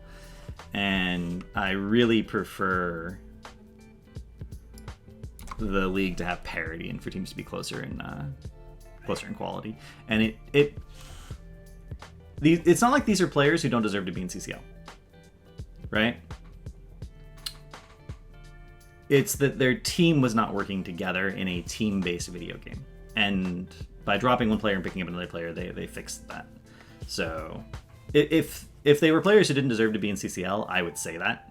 And I really prefer the league to have parity and for teams to be closer in quality. And it's not like these are players who don't deserve to be in CCL, right? It's that their team was not working together in a team-based video game. And by dropping one player and picking up another player, they fixed that. So if they were players who didn't deserve to be in CCL, I would say that.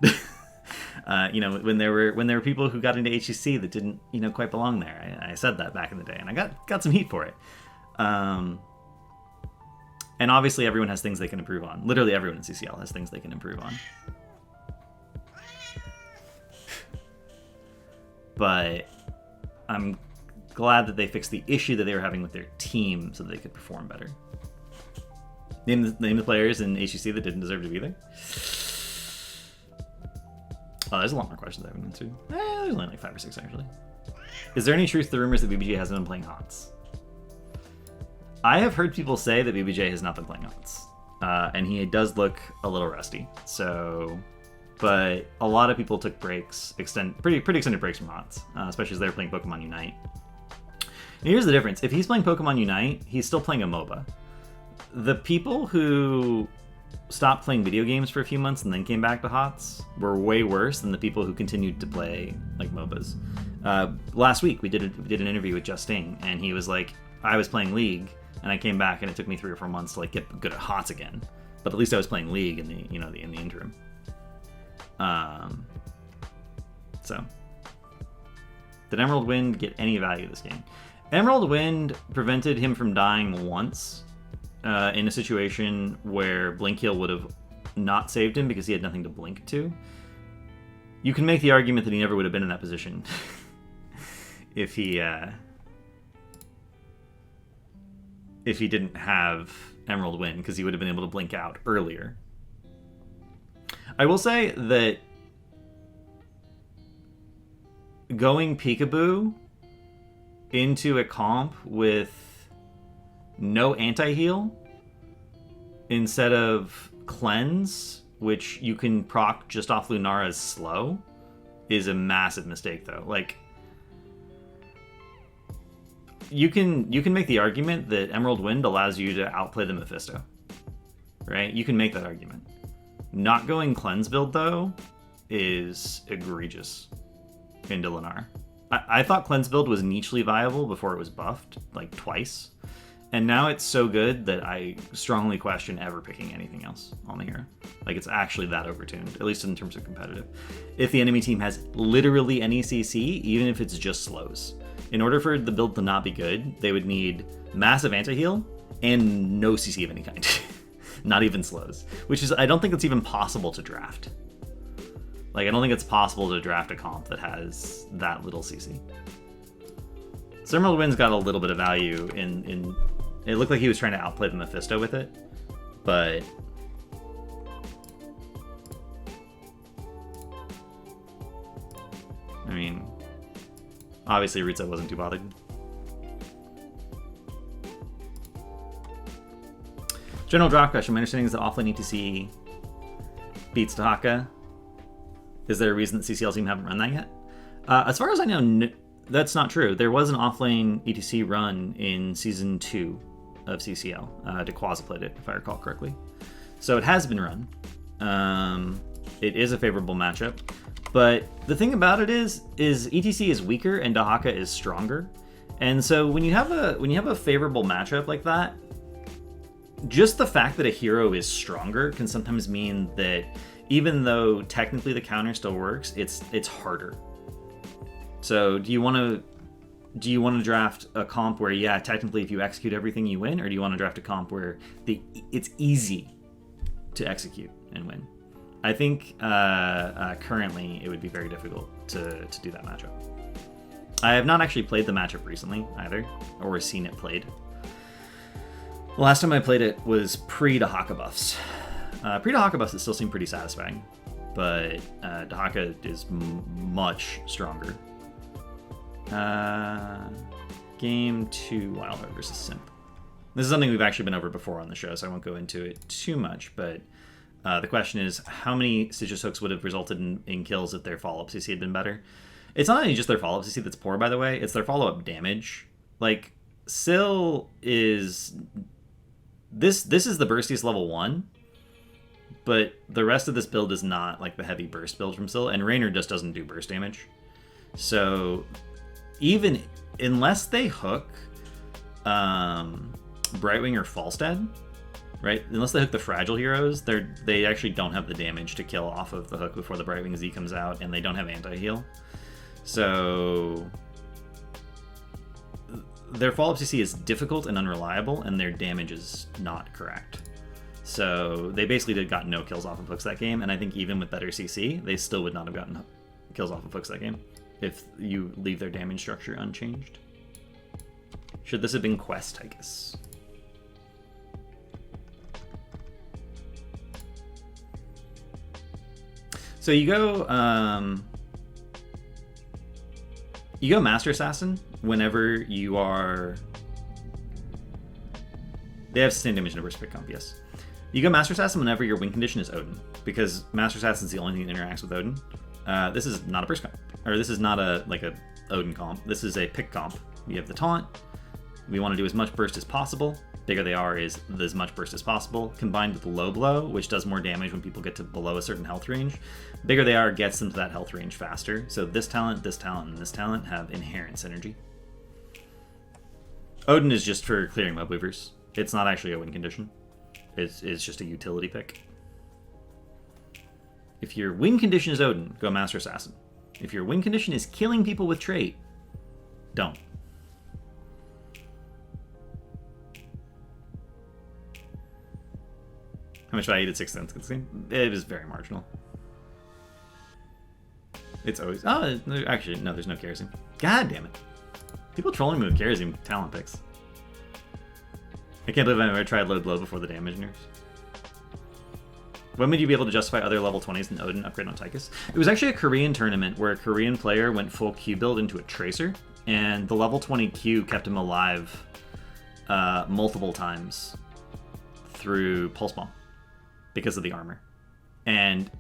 When there were people who got into HCC that didn't, quite belong there. I said that back in the day, and I got some heat for it. And obviously everyone has things they can improve on. Literally everyone in CCL has things they can improve on. But I'm glad that they fixed the issue that they were having with their team so that they could perform better. Name the players in HCC that didn't deserve to be there. Oh, there's a lot more questions I haven't answered. There's only like 5 or 6 actually. Is there any truth to the rumors that BBJ hasn't been playing HOTS? I have heard people say that BBJ has not been playing HOTS, and he does look a little rusty. So, but a lot of people took breaks, pretty extended breaks from HOTS, especially as they're playing Pokemon Unite. And here's the difference: if he's playing Pokemon Unite, he's still playing a MOBA. The people who stopped playing video games for a few months and then came back to HOTS were way worse than the people who continued to play like MOBAs. Last week we did an interview with Justin, and he was like, I was playing League and I came back and it took me 3 or 4 months to like get good at HOTS again, but at least I was playing League in the in the interim. So did Emerald Wind get any value this game? Emerald Wind prevented him from dying once in a situation where Blink Heal would have not saved him because he had nothing to blink to. You can make the argument that he never would have been in that position if he didn't have Emerald Wind, because he would have been able to blink out earlier. I will say that going Peekaboo into a comp with no anti-heal instead of cleanse, which you can proc just off Lunara's slow, is a massive mistake though. Like, you can make the argument that Emerald Wind allows you to outplay the Mephisto, right? You can make that argument. Not going cleanse build though is egregious into Lunar. I thought cleanse build was nichely viable before it was buffed like twice. And now it's so good that I strongly question ever picking anything else on the hero. Like, it's actually that overtuned, at least in terms of competitive. If the enemy team has literally any CC, even if it's just slows, in order for the build to not be good, they would need massive anti-heal and no CC of any kind. Not even slows. Which is, I don't think it's even possible to draft. Like, I don't think it's possible to draft a comp that has that little CC. So Emerald Wind's got a little bit of value in it looked like he was trying to outplay the Mephisto with it, but I mean, obviously Ritza wasn't too bothered. General drop question. My understanding is that offlane ETC beats Dahaka. Is there a reason that CCL team haven't run that yet? As far as I know, that's not true. There was an offlane ETC run in Season 2 of CCL. Dequaza played it, if I recall correctly. So it has been run. It is a favorable matchup. But the thing about it is ETC is weaker and Dahaka is stronger. And so when you have a favorable matchup like that, just the fact that a hero is stronger can sometimes mean that even though technically the counter still works, it's harder. So do you want to draft a comp where, yeah, technically if you execute everything you win, or do you want to draft a comp where it's easy to execute and win? I think currently it would be very difficult to do that matchup. I have not actually played the matchup recently either, or seen it played. The last time I played it was pre-Dahaka buffs. Pre-Dahaka buffs, it still seemed pretty satisfying, but Dahaka is much stronger. Game 2, Wildheart versus Simp. This is something we've actually been over before on the show, so I won't go into it too much, but the question is, how many Stitches hooks would have resulted in kills if their follow-up CC had been better? It's not only just their follow-up CC that's poor, by the way, it's their follow-up damage. Like, Syl is... This is the burstiest level 1, but the rest of this build is not like the heavy burst build from Syl, and Raynor just doesn't do burst damage. So, even unless they hook Brightwing or Falstad, right? Unless they hook the fragile heroes, they actually don't have the damage to kill off of the hook before the Brightwing Z comes out, and they don't have anti-heal. So their follow-up CC is difficult and unreliable, and their damage is not correct. So they basically got no kills off of hooks that game, and I think even with better CC, they still would not have gotten kills off of hooks that game if you leave their damage structure unchanged. Should this have been Quest, I guess? So you go Master Assassin whenever you are... They have sustained damage and a burst pick comp, yes. You go Master Assassin whenever your win condition is Odin, because Master Assassin is the only thing that interacts with Odin. This is not a burst comp, or this is not a Odin comp. This is a pick comp. You have the taunt. We want to do as much burst as possible. Bigger they are is as much burst as possible, combined with low blow, which does more damage when people get to below a certain health range. Bigger they are gets them to that health range faster. So this talent, and this talent have inherent synergy. Odin is just for clearing web weavers. It's not actually a win condition. It's just a utility pick. If your win condition is Odin, go Master Assassin. If your win condition is killing people with trait, don't. How much value did 6 cents this game? It is very marginal. It's always... Oh, actually, no, there's no kerosene. God damn it. People trolling me with kerosene talent picks. I can't believe I've ever tried load blow before the damage nerfs. When would you be able to justify other level 20s than Odin upgrade on Tychus? It was actually a Korean tournament where a Korean player went full Q build into a Tracer, and the level 20 Q kept him alive multiple times through Pulse Bomb because of the armor. And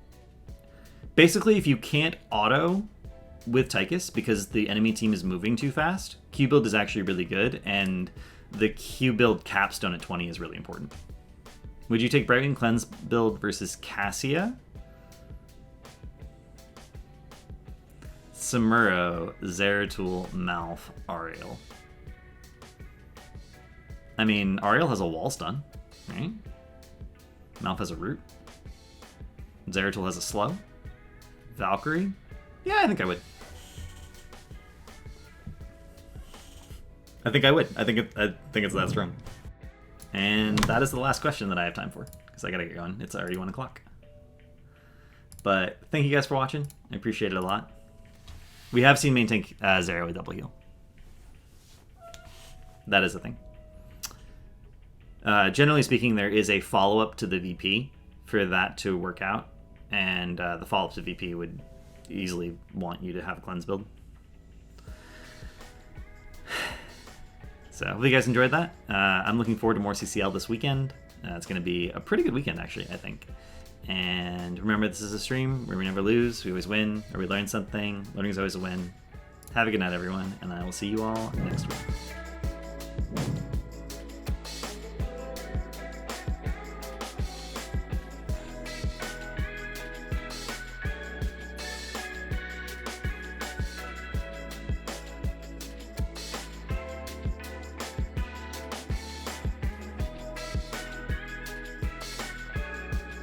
basically, if you can't auto with Tychus because the enemy team is moving too fast, Q build is actually really good, and the Q build capstone at 20 is really important. Would you take Brightwing Cleanse build versus Cassia? Samuro, Zeratul, Malf, Ariel. I mean, Ariel has a wall stun, right? Malf has a root. Zeratul has a slow. Valkyrie? Yeah, I think I would. I think I would. I think it's that strong. And that is the last question that I have time for, because I gotta get going. It's already 1 o'clock. But thank you guys for watching. I appreciate it a lot. We have seen main tank Zera with double heal. That is the thing. Generally speaking, there is a follow-up to the VP for that to work out, and the follow-up to VP would easily want you to have a cleanse build. So hopefully you guys enjoyed that. I'm looking forward to more CCL this weekend. It's going to be a pretty good weekend, actually, I think. And remember, this is a stream where we never lose, we always win, or we learn something. Learning is always a win. Have a good night, everyone, and I will see you all next week.